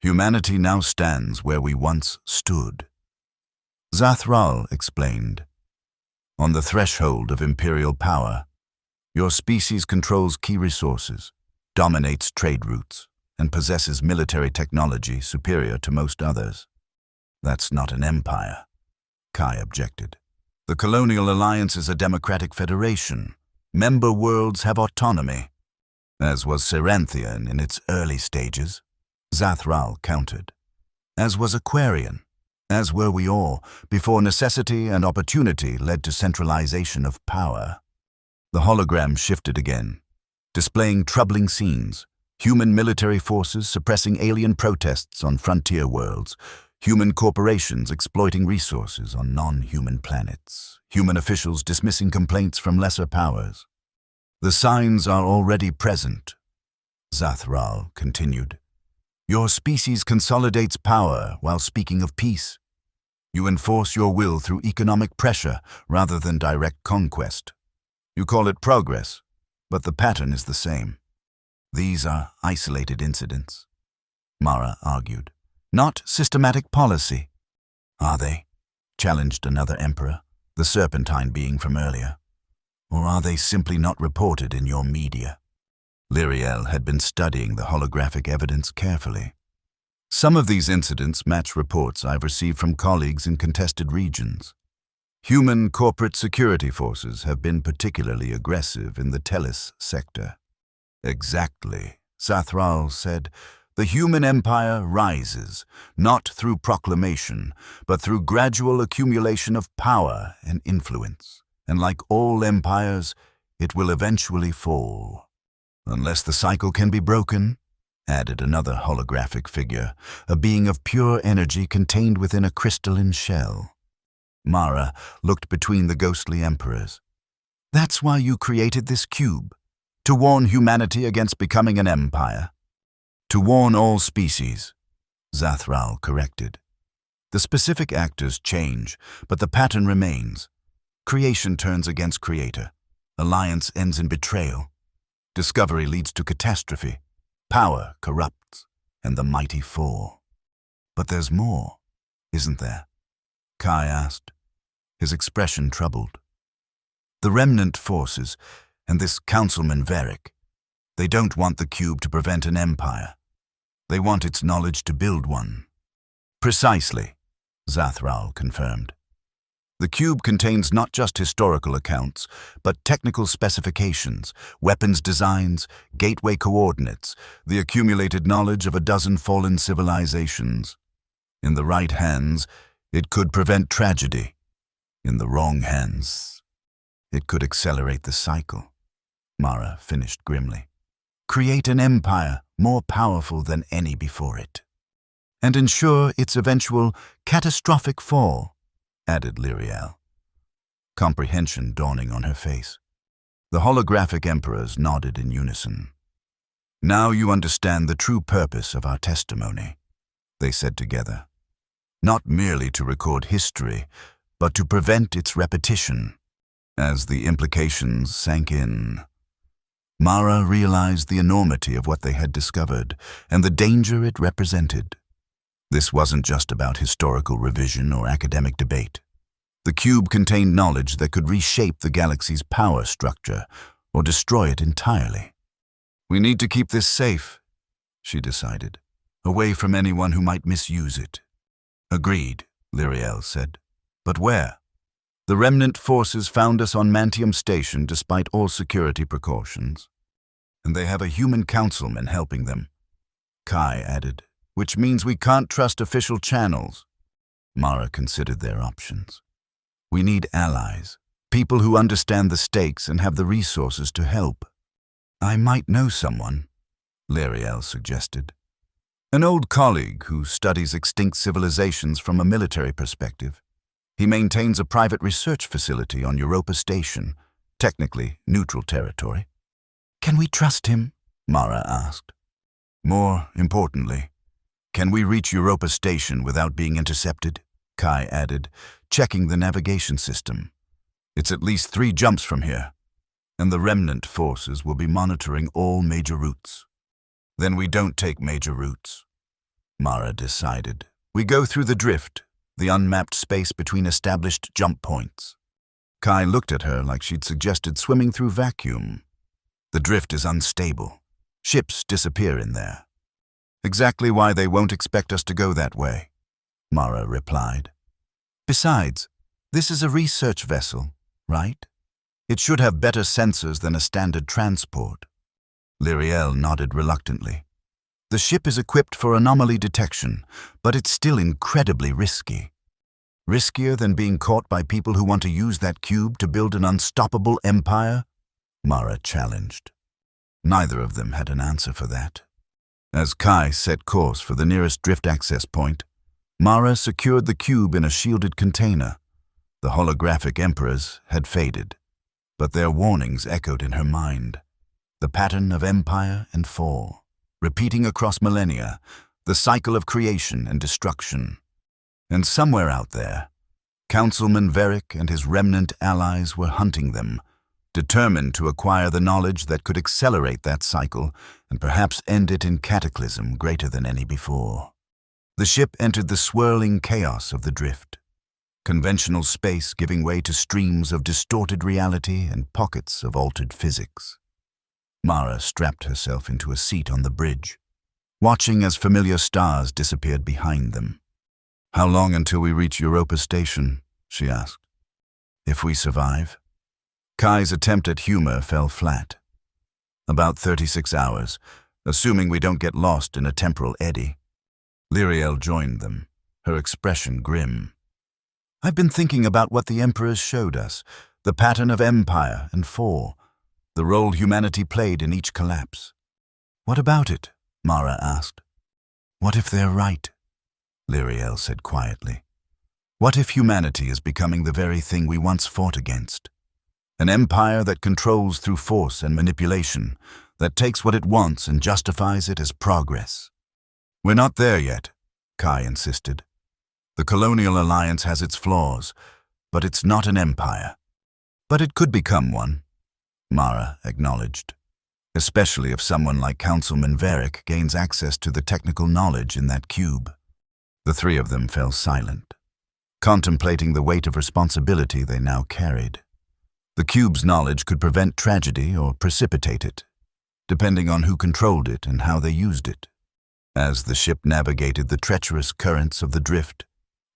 Humanity now stands where we once stood. Zathral explained. "On the threshold of imperial power, your species controls key resources, dominates trade routes, and possesses military technology superior to most others." "That's not an empire," Kai objected. "The Colonial Alliance is a democratic federation. Member worlds have autonomy, as was Seranthian in its early stages," Zathral countered. "As was Aquarian, as were we all, before necessity and opportunity led to centralization of power." The hologram shifted again, displaying troubling scenes. Human military forces suppressing alien protests on frontier worlds, human corporations exploiting resources on non-human planets, human officials dismissing complaints from lesser powers. "The signs are already present," Zathral continued. "Your species consolidates power while speaking of peace. You enforce your will through economic pressure rather than direct conquest. You call it progress, but the pattern is the same. These are isolated incidents," Mara argued. "Not systematic policy." "Are they?" challenged another emperor, the Serpentine being from earlier. "Or are they simply not reported in your media?" Lyriel had been studying the holographic evidence carefully. "Some of these incidents match reports I've received from colleagues in contested regions. Human corporate security forces have been particularly aggressive in the Telis sector." "Exactly," Zathral said. "The human empire rises, not through proclamation, but through gradual accumulation of power and influence. And like all empires, it will eventually fall. Unless the cycle can be broken," added another holographic figure, a being of pure energy contained within a crystalline shell. Mara looked between the ghostly emperors. "That's why you created this cube? To warn humanity against becoming an empire?" "To warn all species," Zathral corrected. "The specific actors change, but the pattern remains. Creation turns against creator. Alliance ends in betrayal. Discovery leads to catastrophe. Power corrupts, and the mighty fall." "But there's more, isn't there?" Kai asked, his expression troubled. "The remnant forces, and this Councilman Varric, they don't want the cube to prevent an empire. They want its knowledge to build one." "Precisely," Zathral confirmed. "The cube contains not just historical accounts, but technical specifications, weapons designs, gateway coordinates, the accumulated knowledge of a dozen fallen civilizations. In the right hands, it could prevent tragedy. In the wrong hands, it could accelerate the cycle," Mara finished grimly. "Create an empire more powerful than any before it. And ensure its eventual catastrophic fall," added Lyriel, comprehension dawning on her face. The holographic emperors nodded in unison. Now you understand the true purpose of our testimony, they said together. Not merely to record history, but to prevent its repetition. As the implications sank in, Mara realized the enormity of what they had discovered and the danger it represented. This wasn't just about historical revision or academic debate. The cube contained knowledge that could reshape the galaxy's power structure or destroy it entirely. We need to keep this safe, she decided, away from anyone who might misuse it. Agreed, Lyriel said. But where? The remnant forces found us on Mantium Station despite all security precautions. And they have a human councilman helping them, Kai added, which means we can't trust official channels. Mara considered their options. We need allies, people who understand the stakes and have the resources to help. I might know someone, Lyriel suggested. An old colleague who studies extinct civilizations from a military perspective. He maintains a private research facility on Europa Station, technically neutral territory. Can we trust him? Mara asked. More importantly, can we reach Europa Station without being intercepted? Kai added, checking the navigation system. It's at least 3 jumps from here, and the remnant forces will be monitoring all major routes. Then we don't take major routes, Mara decided. We go through the drift, the unmapped space between established jump points. Kai looked at her like she'd suggested swimming through vacuum. The drift is unstable. Ships disappear in there. Exactly why they won't expect us to go that way, Mara replied. Besides, this is a research vessel, right? It should have better sensors than a standard transport. Lyriel nodded reluctantly. The ship is equipped for anomaly detection, but it's still incredibly risky. Riskier than being caught by people who want to use that cube to build an unstoppable empire? Mara challenged. Neither of them had an answer for that. As Kai set course for the nearest drift access point, Mara secured the cube in a shielded container. The holographic emperors had faded, but their warnings echoed in her mind. The pattern of empire and fall, repeating across millennia, the cycle of creation and destruction. And somewhere out there, Councilman Varric and his remnant allies were hunting them, determined to acquire the knowledge that could accelerate that cycle and perhaps end it in cataclysm greater than any before. The ship entered the swirling chaos of the drift, conventional space giving way to streams of distorted reality and pockets of altered physics. Mara strapped herself into a seat on the bridge, watching as familiar stars disappeared behind them. How long until we reach Europa Station? She asked. If we survive? Kai's attempt at humor fell flat. About 36 hours, assuming we don't get lost in a temporal eddy. Lyriel joined them, her expression grim. I've been thinking about what the emperors showed us, the pattern of empire and fall, the role humanity played in each collapse. What about it? Mara asked. What if they're right? Lyriel said quietly. What if humanity is becoming the very thing we once fought against? An empire that controls through force and manipulation, that takes what it wants and justifies it as progress. We're not there yet, Kai insisted. The colonial alliance has its flaws, but it's not an empire. But it could become one, Mara acknowledged, especially if someone like Councilman Varric gains access to the technical knowledge in that cube. The 3 of them fell silent, contemplating the weight of responsibility they now carried. The cube's knowledge could prevent tragedy or precipitate it, depending on who controlled it and how they used it. As the ship navigated the treacherous currents of the drift,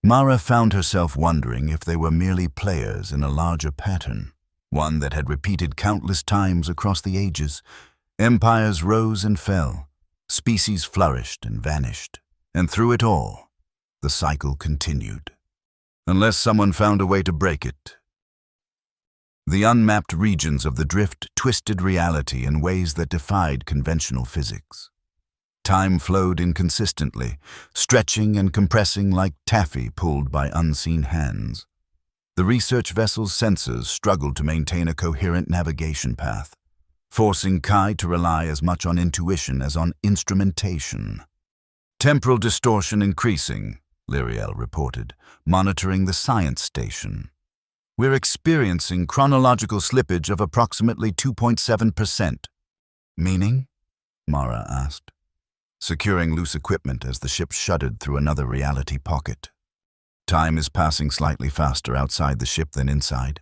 Mara found herself wondering if they were merely players in a larger pattern, one that had repeated countless times across the ages. Empires rose and fell, species flourished and vanished, and through it all, the cycle continued. Unless someone found a way to break it. The unmapped regions of the drift twisted reality in ways that defied conventional physics. Time flowed inconsistently, stretching and compressing like taffy pulled by unseen hands. The research vessel's sensors struggled to maintain a coherent navigation path. forcing Kai to rely as much on intuition as on instrumentation. Temporal distortion increasing, Lyriel reported, monitoring the science station. We're experiencing chronological slippage of approximately 2.7%. Meaning? Mara asked, securing loose equipment as the ship shuddered through another reality pocket. Time is passing slightly faster outside the ship than inside,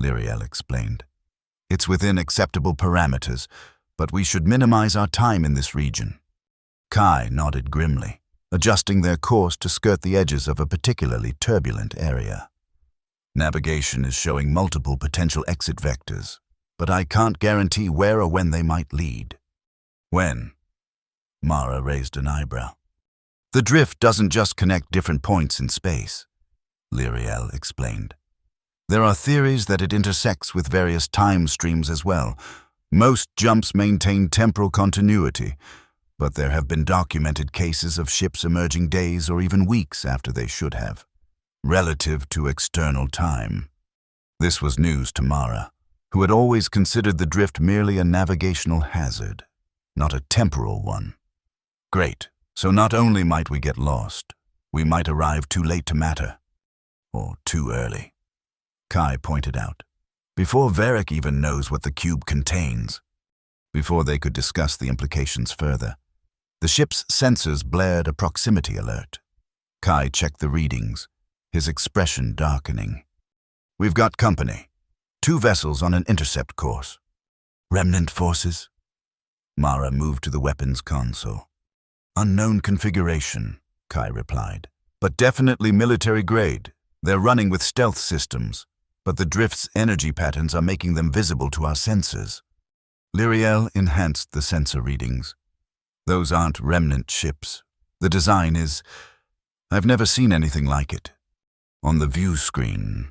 Lyriel explained. It's within acceptable parameters, but we should minimize our time in this region. Kai nodded grimly, adjusting their course to skirt the edges of a particularly turbulent area. Navigation is showing multiple potential exit vectors, but I can't guarantee where or when they might lead. When? Mara raised an eyebrow. The drift doesn't just connect different points in space, Lyriel explained. There are theories that it intersects with various time streams as well. Most jumps maintain temporal continuity, but there have been documented cases of ships emerging days or even weeks after they should have, relative to external time. This was news to Mara, who had always considered the drift merely a navigational hazard, not a temporal one. Great, so not only might we get lost, we might arrive too late to matter, or too early. Kai pointed out, before Varric even knows what the cube contains. Before they could discuss the implications further, the ship's sensors blared a proximity alert. Kai checked the readings, his expression darkening. We've got company. 2 vessels on an intercept course. Remnant forces? Mara moved to the weapons console. Unknown configuration, Kai replied, but definitely military grade. They're running with stealth systems, but the drift's energy patterns are making them visible to our sensors. Lyriel enhanced the sensor readings. Those aren't remnant ships. The design is... I've never seen anything like it. On the view screen,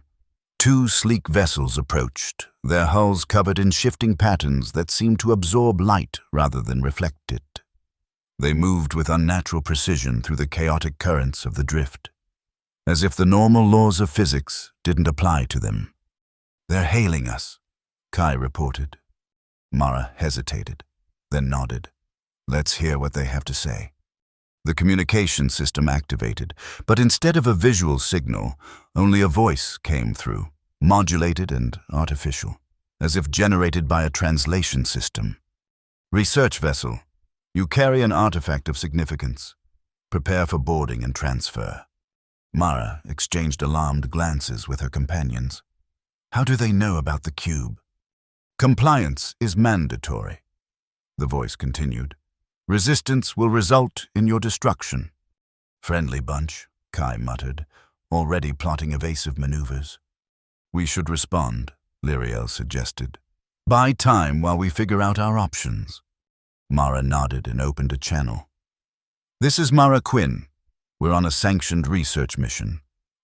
2 sleek vessels approached, their hulls covered in shifting patterns that seemed to absorb light rather than reflect it. They moved with unnatural precision through the chaotic currents of the drift, as if the normal laws of physics didn't apply to them. They're hailing us, Kai reported. Mara hesitated, then nodded. Let's hear what they have to say. The communication system activated, but instead of a visual signal, only a voice came through, modulated and artificial, as if generated by a translation system. Research vessel, you carry an artifact of significance. Prepare for boarding and transfer. Mara exchanged alarmed glances with her companions. How do they know about the cube? Compliance is mandatory, the voice continued. Resistance will result in your destruction. Friendly bunch, Kai muttered, already plotting evasive maneuvers. We should respond, Lyriel suggested. Buy time while we figure out our options. Mara nodded and opened a channel. This is Mara Quinn. We're on a sanctioned research mission.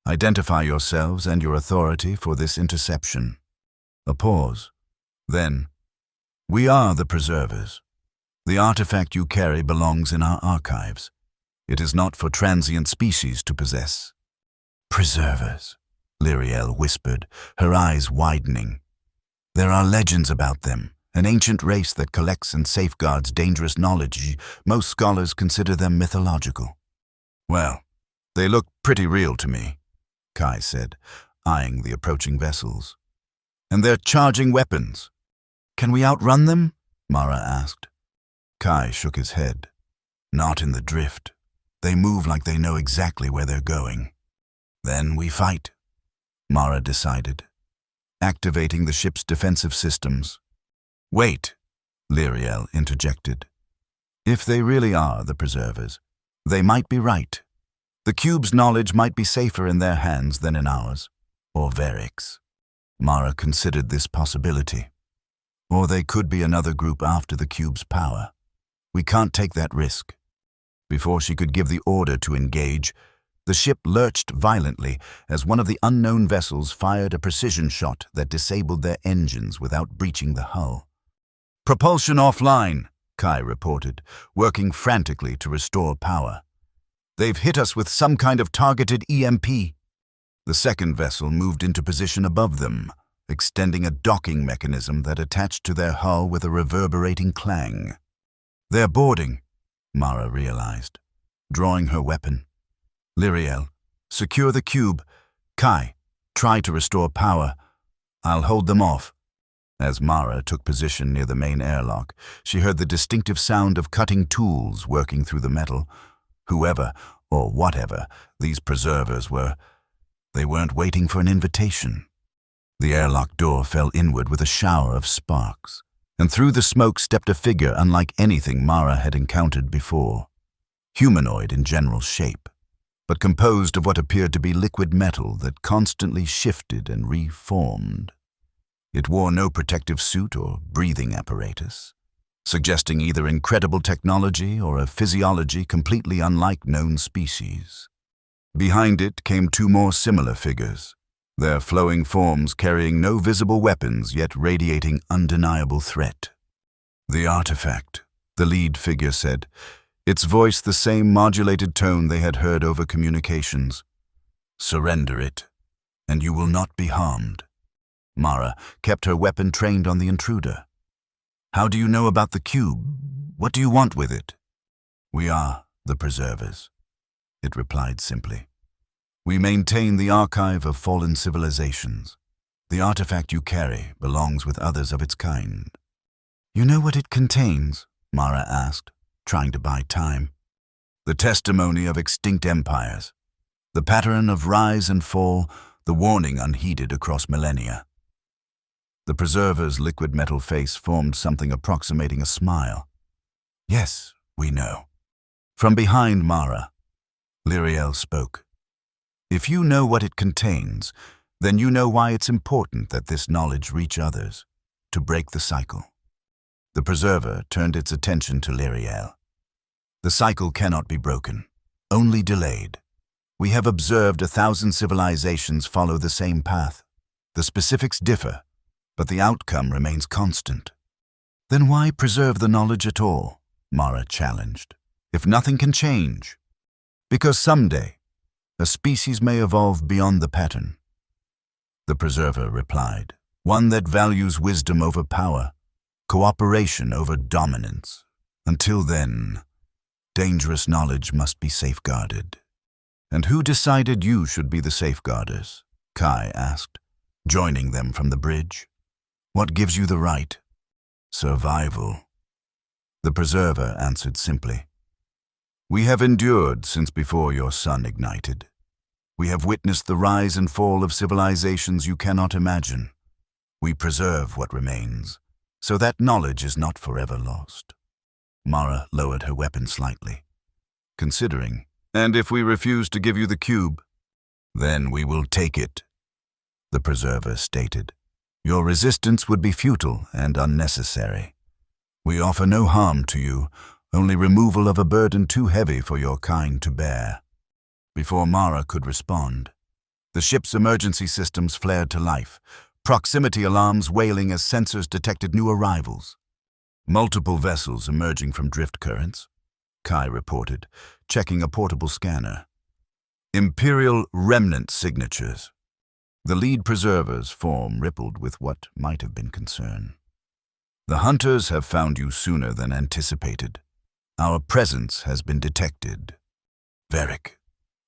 Identify yourselves and your authority for this interception. A pause. Then, we are the preservers. The artifact you carry belongs in our archives. It is not for transient species to possess. Preservers, Lyriel whispered, her eyes widening. There are legends about them, an ancient race that collects and safeguards dangerous knowledge. Most scholars consider them mythological. Well, they look pretty real to me, Kai said, eyeing the approaching vessels. And they're charging weapons. Can we outrun them? Mara asked. Kai shook his head. Not in the drift. They move like they know exactly where they're going. Then we fight, Mara decided, activating the ship's defensive systems. Wait, Lyriel interjected. If they really are the preservers, they might be right. The cube's knowledge might be safer in their hands than in ours, or Varric's. Mara considered this possibility. Or they could be another group after the cube's power. We can't take that risk. Before she could give the order to engage, the ship lurched violently as one of the unknown vessels fired a precision shot that disabled their engines without breaching the hull. Propulsion offline, Kai reported, working frantically to restore power. They've hit us with some kind of targeted EMP. The second vessel moved into position above them, extending a docking mechanism that attached to their hull with a reverberating clang. "They're boarding," Mara realized, drawing her weapon. "Lyriel, secure the cube. Kai, try to restore power. I'll hold them off." As Mara took position near the main airlock, she heard the distinctive sound of cutting tools working through the metal. Whoever, or whatever, these preservers were, they weren't waiting for an invitation. The airlock door fell inward with a shower of sparks, and through the smoke stepped a figure unlike anything Mara had encountered before. Humanoid in general shape, but composed of what appeared to be liquid metal that constantly shifted and reformed. It wore no protective suit or breathing apparatus, suggesting either incredible technology or a physiology completely unlike known species. Behind it came two more similar figures, their flowing forms carrying no visible weapons yet radiating undeniable threat. "The artifact," the lead figure said, its voice the same modulated tone they had heard over communications. "Surrender it, and you will not be harmed." Mara kept her weapon trained on the intruder. "How do you know about the cube? What do you want with it?" "We are the preservers," it replied simply. "We maintain the archive of fallen civilizations. The artifact you carry belongs with others of its kind." "You know what it contains?" Mara asked, trying to buy time. "The testimony of extinct empires, the pattern of rise and fall, the warning unheeded across millennia." The preserver's liquid metal face formed something approximating a smile. "Yes, we know." From behind Mara, Lyriel spoke. "If you know what it contains, then you know why it's important that this knowledge reach others, to break the cycle." The preserver turned its attention to Lyriel. "The cycle cannot be broken, only delayed. We have observed 1,000 civilizations follow the same path. The specifics differ, but the outcome remains constant." "Then why preserve the knowledge at all?" Mara challenged. "If nothing can change?" "Because someday, a species may evolve beyond the pattern," the preserver replied. "One that values wisdom over power, cooperation over dominance. Until then, dangerous knowledge must be safeguarded." "And who decided you should be the safeguarders?" Kai asked, joining them from the bridge. "What gives you the right?" "Survival," the preserver answered simply. "We have endured since before your sun ignited. We have witnessed the rise and fall of civilizations you cannot imagine. We preserve what remains, so that knowledge is not forever lost." Mara lowered her weapon slightly, considering. "And if we refuse to give you the cube?" "Then we will take it," the preserver stated. "Your resistance would be futile and unnecessary. We offer no harm to you, only removal of a burden too heavy for your kind to bear." Before Mara could respond, the ship's emergency systems flared to life, proximity alarms wailing as sensors detected new arrivals. "Multiple vessels emerging from drift currents," Kai reported, checking a portable scanner. "Imperial remnant signatures." The lead preserver's form rippled with what might have been concern. "The hunters have found you sooner than anticipated. Our presence has been detected." "Varric,"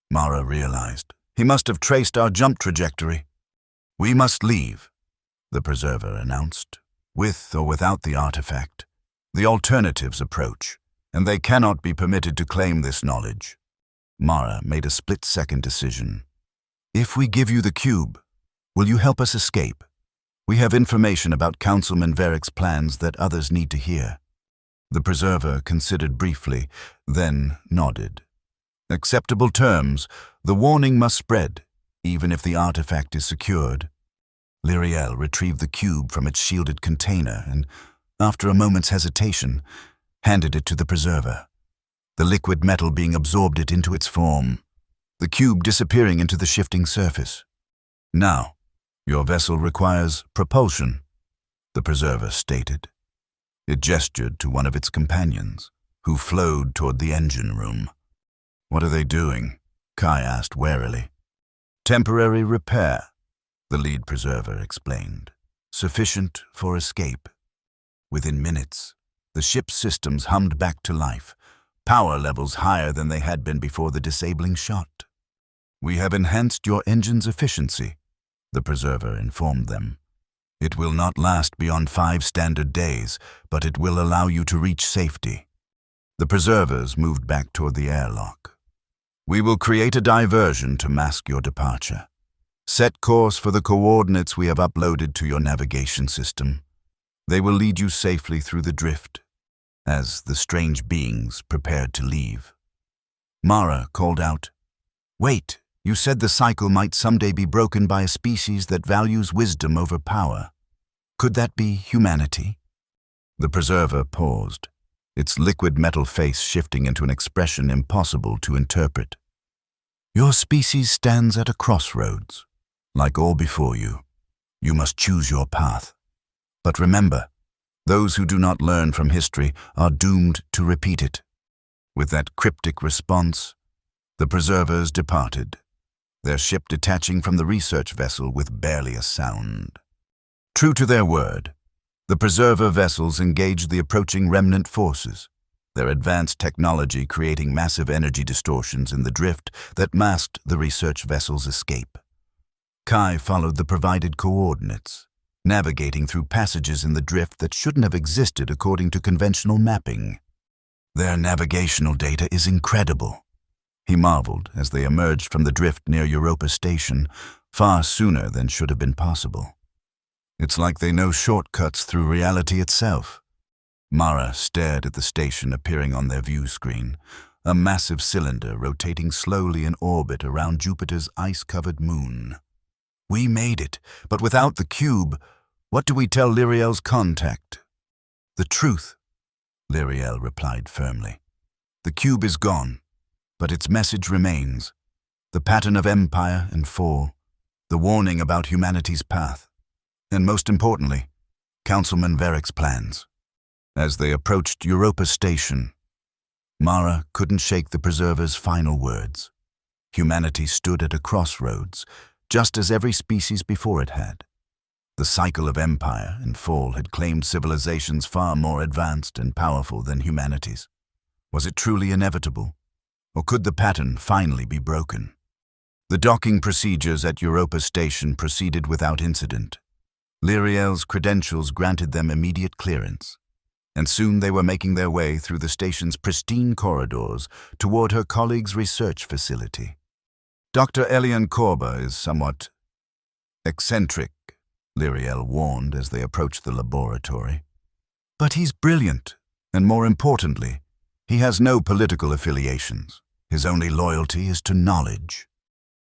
Mara realized. "He must have traced our jump trajectory." "We must leave," the preserver announced. "With or without the artifact, the alternatives approach, and they cannot be permitted to claim this knowledge." Mara made a split-second decision. "If we give you the cube, will you help us escape? We have information about Councilman Varric's plans that others need to hear." The preserver considered briefly, then nodded. "Acceptable terms. The warning must spread, even if the artifact is secured." Lyriel retrieved the cube from its shielded container and, after a moment's hesitation, handed it to the preserver. The liquid metal being absorbed it into its form, the cube disappearing into the shifting surface. "Now, your vessel requires propulsion," the preserver stated. It gestured to one of its companions, who flowed toward the engine room. "What are they doing?" Kai asked warily. "Temporary repair," the lead preserver explained. Sufficient for escape. Within minutes, the ship's systems hummed back to life, power levels higher than they had been before the disabling shot. "We have enhanced your engine's efficiency," the preserver informed them. "It will not last beyond 5 standard days, but it will allow you to reach safety." The preservers moved back toward the airlock. "We will create a diversion to mask your departure. Set course for the coordinates we have uploaded to your navigation system. They will lead you safely through the drift," as the strange beings prepared to leave. Mara called out, "Wait, you said the cycle might someday be broken by a species that values wisdom over power. Could that be humanity?" The preserver paused, its liquid metal face shifting into an expression impossible to interpret. "Your species stands at a crossroads. Like all before you, you must choose your path. But remember, those who do not learn from history are doomed to repeat it." With that cryptic response, the preservers departed, their ship detaching from the research vessel with barely a sound. True to their word, the preserver vessels engaged the approaching remnant forces, their advanced technology creating massive energy distortions in the drift that masked the research vessel's escape. Kai followed the provided coordinates, navigating through passages in the drift that shouldn't have existed according to conventional mapping. "Their navigational data is incredible," he marveled as they emerged from the drift near Europa Station, far sooner than should have been possible. "It's like they know shortcuts through reality itself." Mara stared at the station appearing on their view screen, a massive cylinder rotating slowly in orbit around Jupiter's ice-covered moon. "We made it, but without the cube, what do we tell Lyriel's contact?" "The truth," Lyriel replied firmly. "The cube is gone, but its message remains. The pattern of empire and fall, the warning about humanity's path, and most importantly, Councilman Varick's plans." As they approached Europa Station, Mara couldn't shake the preserver's final words. Humanity stood at a crossroads, just as every species before it had. The cycle of empire and fall had claimed civilizations far more advanced and powerful than humanity's. Was it truly inevitable? Or could the pattern finally be broken? The docking procedures at Europa Station proceeded without incident. Lyriel's credentials granted them immediate clearance, and soon they were making their way through the station's pristine corridors toward her colleague's research facility. "Dr. Elian Korba is somewhat eccentric," Lyriel warned as they approached the laboratory. "But he's brilliant, and more importantly, he has no political affiliations. His only loyalty is to knowledge."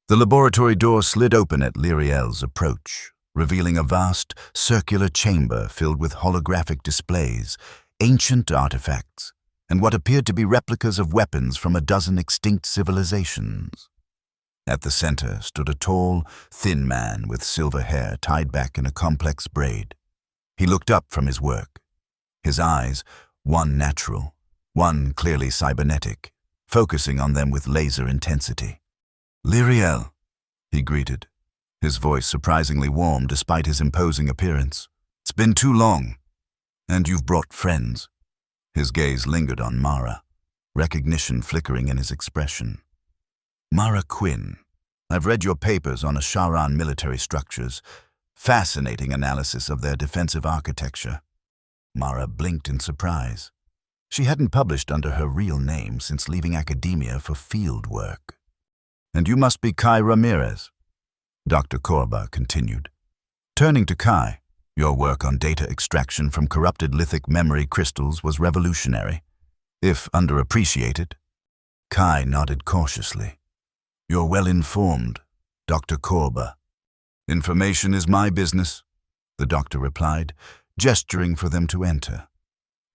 The laboratory door slid open at Lyriel's approach, revealing a vast, circular chamber filled with holographic displays, ancient artifacts, and what appeared to be replicas of weapons from a dozen extinct civilizations. At the center stood a tall, thin man with silver hair tied back in a complex braid. He looked up from his work, his eyes, one natural, one clearly cybernetic, focusing on them with laser intensity. "Lyriel," he greeted, his voice surprisingly warm despite his imposing appearance. "It's been too long, and you've brought friends." His gaze lingered on Mara, recognition flickering in his expression. "Mara Quinn, I've read your papers on Asharan military structures. Fascinating analysis of their defensive architecture." Mara blinked in surprise. She hadn't published under her real name since leaving academia for field work. "And you must be Kai Ramirez," Dr. Korba continued. Turning to Kai, "Your work on data extraction from corrupted lithic memory crystals was revolutionary, if underappreciated." Kai nodded cautiously. "You're well informed, Dr. Korba." "Information is my business," the doctor replied, gesturing for them to enter.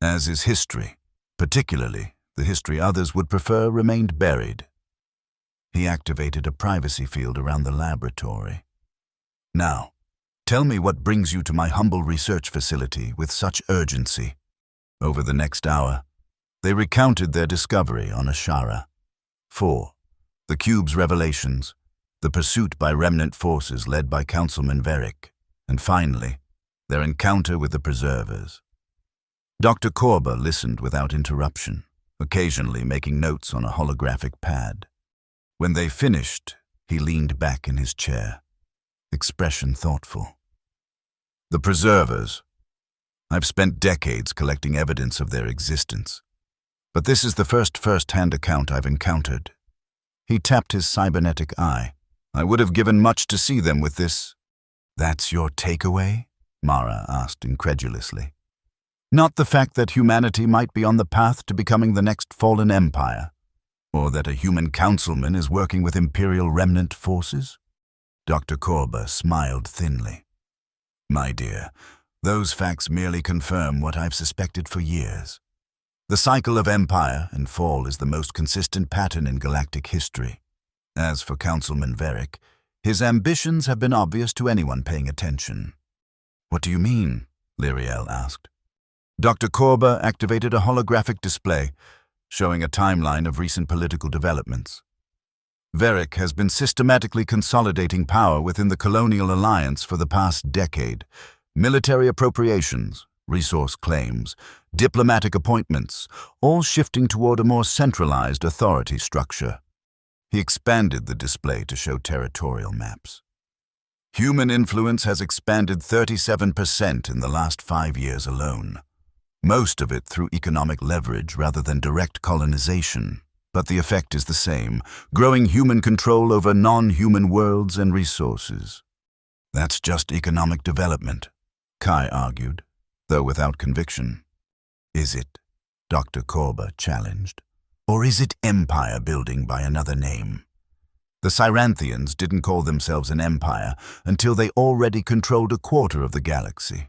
"As is history, particularly the history others would prefer remained buried." He activated a privacy field around the laboratory. "Now, tell me what brings you to my humble research facility with such urgency." Over the next hour, they recounted their discovery on Ashara. 4. The cube's revelations, the pursuit by remnant forces led by Councilman Varick, and finally, their encounter with the Preservers. Dr. Korber listened without interruption, occasionally making notes on a holographic pad. When they finished, he leaned back in his chair, expression thoughtful. The Preservers. I've spent decades collecting evidence of their existence, but this is the first-hand account I've encountered. He tapped his cybernetic eye. I would have given much to see them with this. That's your takeaway? Mara asked incredulously. Not the fact that humanity might be on the path to becoming the next fallen empire, or that a human councilman is working with Imperial remnant forces? Dr. Korber smiled thinly. My dear, those facts merely confirm what I've suspected for years. The cycle of empire and fall is the most consistent pattern in galactic history. As for Councilman Varick, his ambitions have been obvious to anyone paying attention. What do you mean? Lyriel asked. Dr. Korber activated a holographic display, showing a timeline of recent political developments. Varick has been systematically consolidating power within the Colonial Alliance for the past decade. Military appropriations, resource claims, diplomatic appointments, all shifting toward a more centralized authority structure. He expanded the display to show territorial maps. Human influence has expanded 37% in the last 5 years alone. Most of it through economic leverage rather than direct colonization. But the effect is the same, growing human control over non-human worlds and resources. That's just economic development, Kai argued, though without conviction. Is it? Dr. Korber challenged. Or is it empire building by another name? The Cyranthians didn't call themselves an empire until they already controlled a quarter of the galaxy.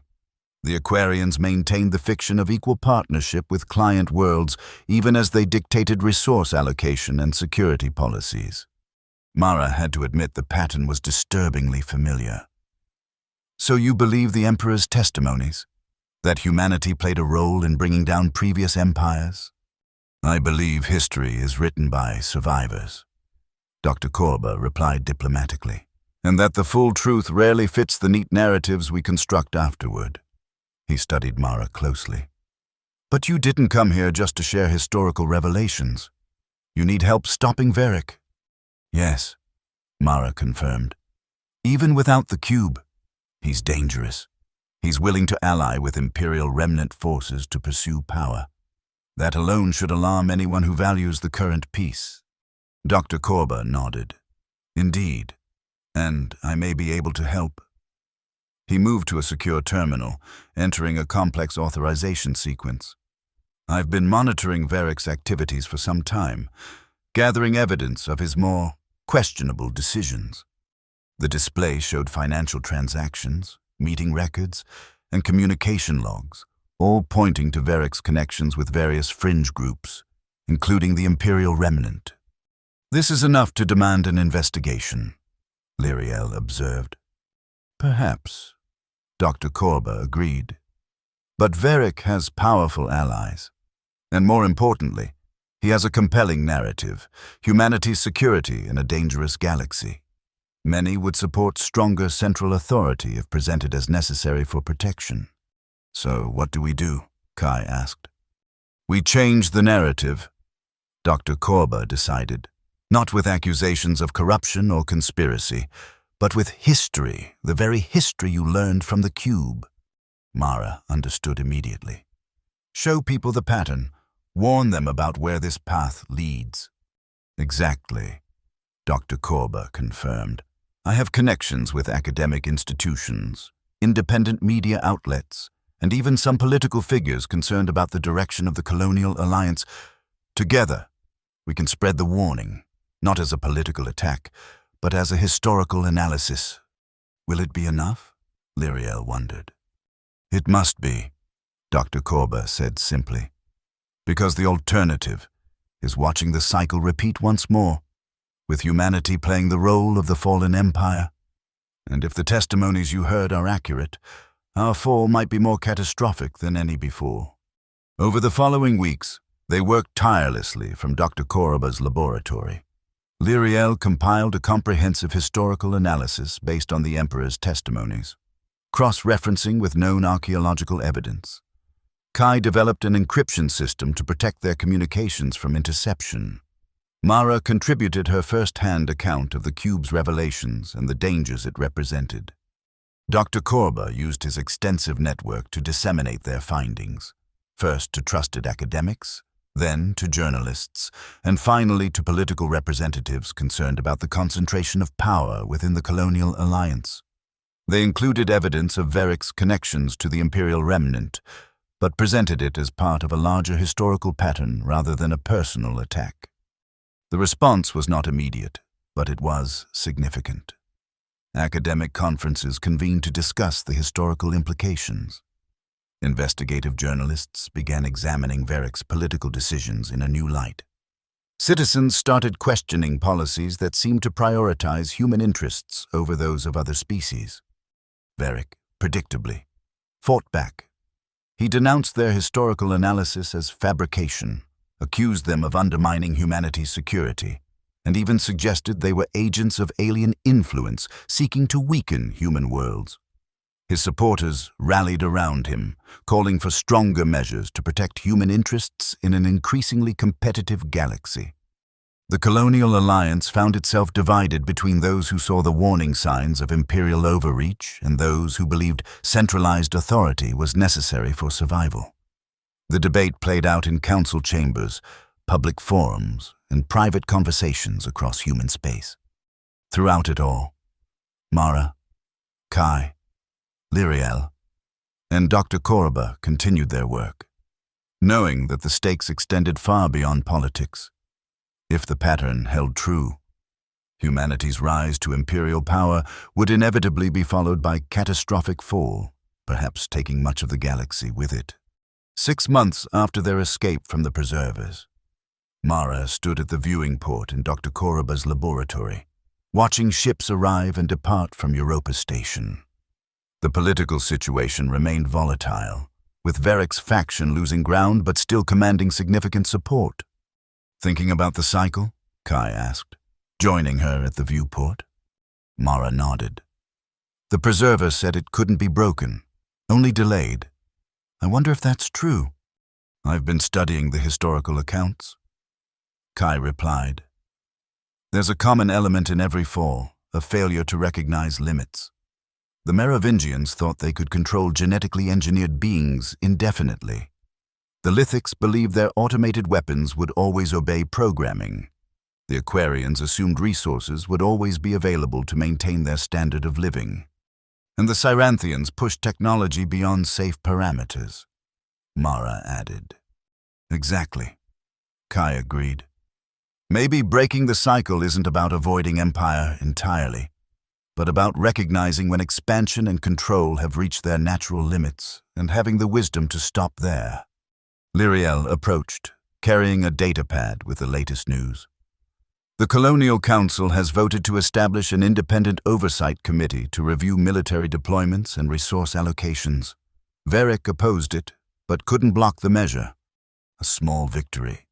The Aquarians maintained the fiction of equal partnership with client worlds even as they dictated resource allocation and security policies. Mara had to admit the pattern was disturbingly familiar. So you believe the Emperor's testimonies? That humanity played a role in bringing down previous empires? I believe history is written by survivors, Dr. Korber replied diplomatically, and that the full truth rarely fits the neat narratives we construct afterward. He studied Mara closely. But you didn't come here just to share historical revelations. You need help stopping Varick. Yes, Mara confirmed. Even without the cube, he's dangerous. He's willing to ally with Imperial remnant forces to pursue power. That alone should alarm anyone who values the current peace. Dr. Korber nodded. Indeed, and I may be able to help. He moved to a secure terminal, entering a complex authorization sequence. I've been monitoring Varick's activities for some time, gathering evidence of his more questionable decisions. The display showed financial transactions, meeting records, and communication logs, all pointing to Varick's connections with various fringe groups, including the Imperial Remnant. This is enough to demand an investigation, Lyriel observed. Perhaps, Dr. Korber agreed. But Varick has powerful allies. And more importantly, he has a compelling narrative, humanity's security in a dangerous galaxy. Many would support stronger central authority if presented as necessary for protection. So what do we do? Kai asked. We change the narrative, Dr. Korber decided, not with accusations of corruption or conspiracy, but with history, the very history you learned from the cube. Mara understood immediately. Show people the pattern, warn them about where this path leads. Exactly, Dr. Korber confirmed. I have connections with academic institutions, independent media outlets, and even some political figures concerned about the direction of the Colonial Alliance. Together, we can spread the warning, not as a political attack, but as a historical analysis. Will it be enough? Lyriel wondered. It must be, Dr. Korber said simply, because the alternative is watching the cycle repeat once more, with humanity playing the role of the fallen empire. And if the testimonies you heard are accurate, our fall might be more catastrophic than any before. Over the following weeks, they worked tirelessly from Dr. Korber's laboratory. Lyriel compiled a comprehensive historical analysis based on the Emperor's testimonies, cross-referencing with known archaeological evidence. Kai developed an encryption system to protect their communications from interception. Mara contributed her first-hand account of the cube's revelations and the dangers it represented. Dr. Korba used his extensive network to disseminate their findings, first to trusted academics, then to journalists, and finally to political representatives concerned about the concentration of power within the colonial alliance. They included evidence of Verrick's connections to the imperial remnant, but presented it as part of a larger historical pattern rather than a personal attack. The response was not immediate, but it was significant. Academic conferences convened to discuss the historical implications. Investigative journalists began examining Verrick's political decisions in a new light. Citizens started questioning policies that seemed to prioritize human interests over those of other species. Verrick, predictably, fought back. He denounced their historical analysis as fabrication, accused them of undermining humanity's security, and even suggested they were agents of alien influence seeking to weaken human worlds. His supporters rallied around him, calling for stronger measures to protect human interests in an increasingly competitive galaxy. The colonial alliance found itself divided between those who saw the warning signs of imperial overreach and those who believed centralized authority was necessary for survival. The debate played out in council chambers, public forums, and private conversations across human space. Throughout it all, Mara, Kai, Lyriel, and Dr. Korba continued their work, knowing that the stakes extended far beyond politics. If the pattern held true, humanity's rise to imperial power would inevitably be followed by catastrophic fall, perhaps taking much of the galaxy with it. 6 months after their escape from the preservers, Mara stood at the viewing port in Dr. Korba's laboratory, watching ships arrive and depart from Europa Station. The political situation remained volatile, with Verrick's faction losing ground but still commanding significant support. "Thinking about the cycle?" Kai asked, joining her at the viewport. Mara nodded. "The preserver said it couldn't be broken, only delayed. I wonder if that's true." "I've been studying the historical accounts," Kai replied. "There's a common element in every fall, a failure to recognize limits. The Merovingians thought they could control genetically engineered beings indefinitely. The Lithics believed their automated weapons would always obey programming. The Aquarians assumed resources would always be available to maintain their standard of living. And the Cyranthians pushed technology beyond safe parameters," Mara added. "Exactly," Kai agreed. "Maybe breaking the cycle isn't about avoiding empire entirely, but about recognizing when expansion and control have reached their natural limits and having the wisdom to stop there." Lyriel approached, carrying a datapad with the latest news. "The Colonial Council has voted to establish an independent oversight committee to review military deployments and resource allocations. Verrick opposed it, but couldn't block the measure. A small victory,"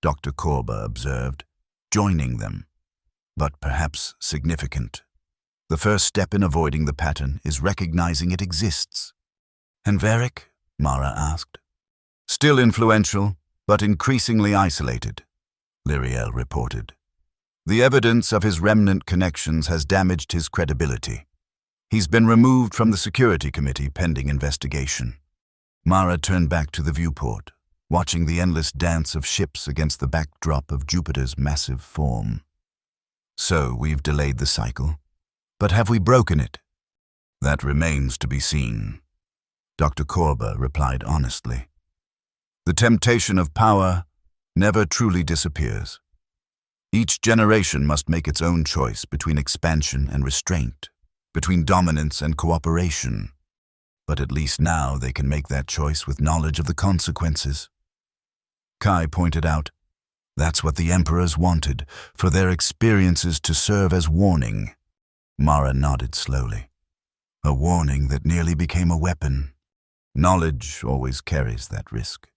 Dr. Korba observed, joining them, "but perhaps significant. The first step in avoiding the pattern is recognizing it exists." "And Verrick?" Mara asked. "Still influential, but increasingly isolated," Lyriel reported. "The evidence of his remnant connections has damaged his credibility. He's been removed from the Security Committee pending investigation." Mara turned back to the viewport, watching the endless dance of ships against the backdrop of Jupiter's massive form. "So we've delayed the cycle. But have we broken it?" "That remains to be seen," Dr. Korba replied honestly. "The temptation of power never truly disappears. Each generation must make its own choice between expansion and restraint, between dominance and cooperation. But at least now they can make that choice with knowledge of the consequences." Kai pointed out, "That's what the emperors wanted, for their experiences to serve as warning." Mara nodded slowly. "A warning that nearly became a weapon. Knowledge always carries that risk."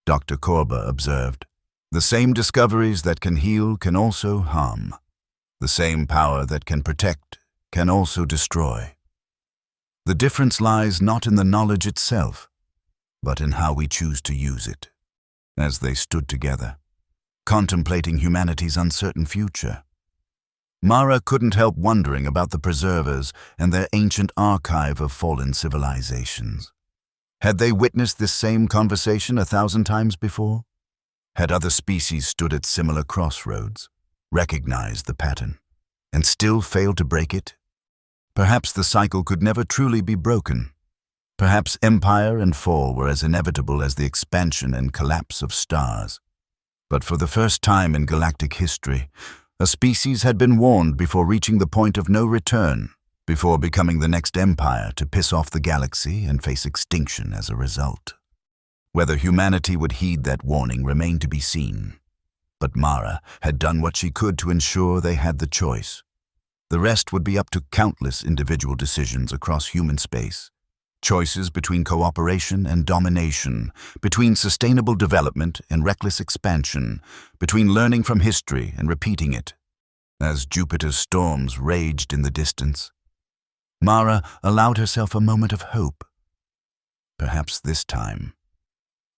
Dr. Korba observed, The same discoveries that can heal can also harm. The same power that can protect can also destroy. The difference lies not in the knowledge itself, but in how we choose to use it. As they stood together, contemplating humanity's uncertain future, Mara couldn't help wondering about the preservers and their ancient archive of fallen civilizations. Had they witnessed this same conversation 1,000 times before? Had other species stood at similar crossroads, recognized the pattern, and still failed to break it? Perhaps the cycle could never truly be broken. Perhaps empire and fall were as inevitable as the expansion and collapse of stars. But for the first time in galactic history, a species had been warned before reaching the point of no return, before becoming the next empire to piss off the galaxy and face extinction as a result. Whether humanity would heed that warning remained to be seen. But Mara had done what she could to ensure they had the choice. The rest would be up to countless individual decisions across human space. Choices between cooperation and domination, between sustainable development and reckless expansion, between learning from history and repeating it. As Jupiter's storms raged in the distance, Mara allowed herself a moment of hope. Perhaps this time,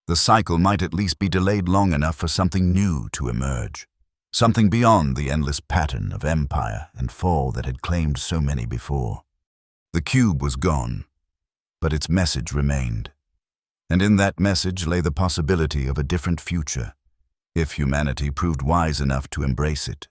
the cycle might at least be delayed long enough for something new to emerge, something beyond the endless pattern of empire and fall that had claimed so many before. The cube was gone, but its message remained. And in that message lay the possibility of a different future, if humanity proved wise enough to embrace it.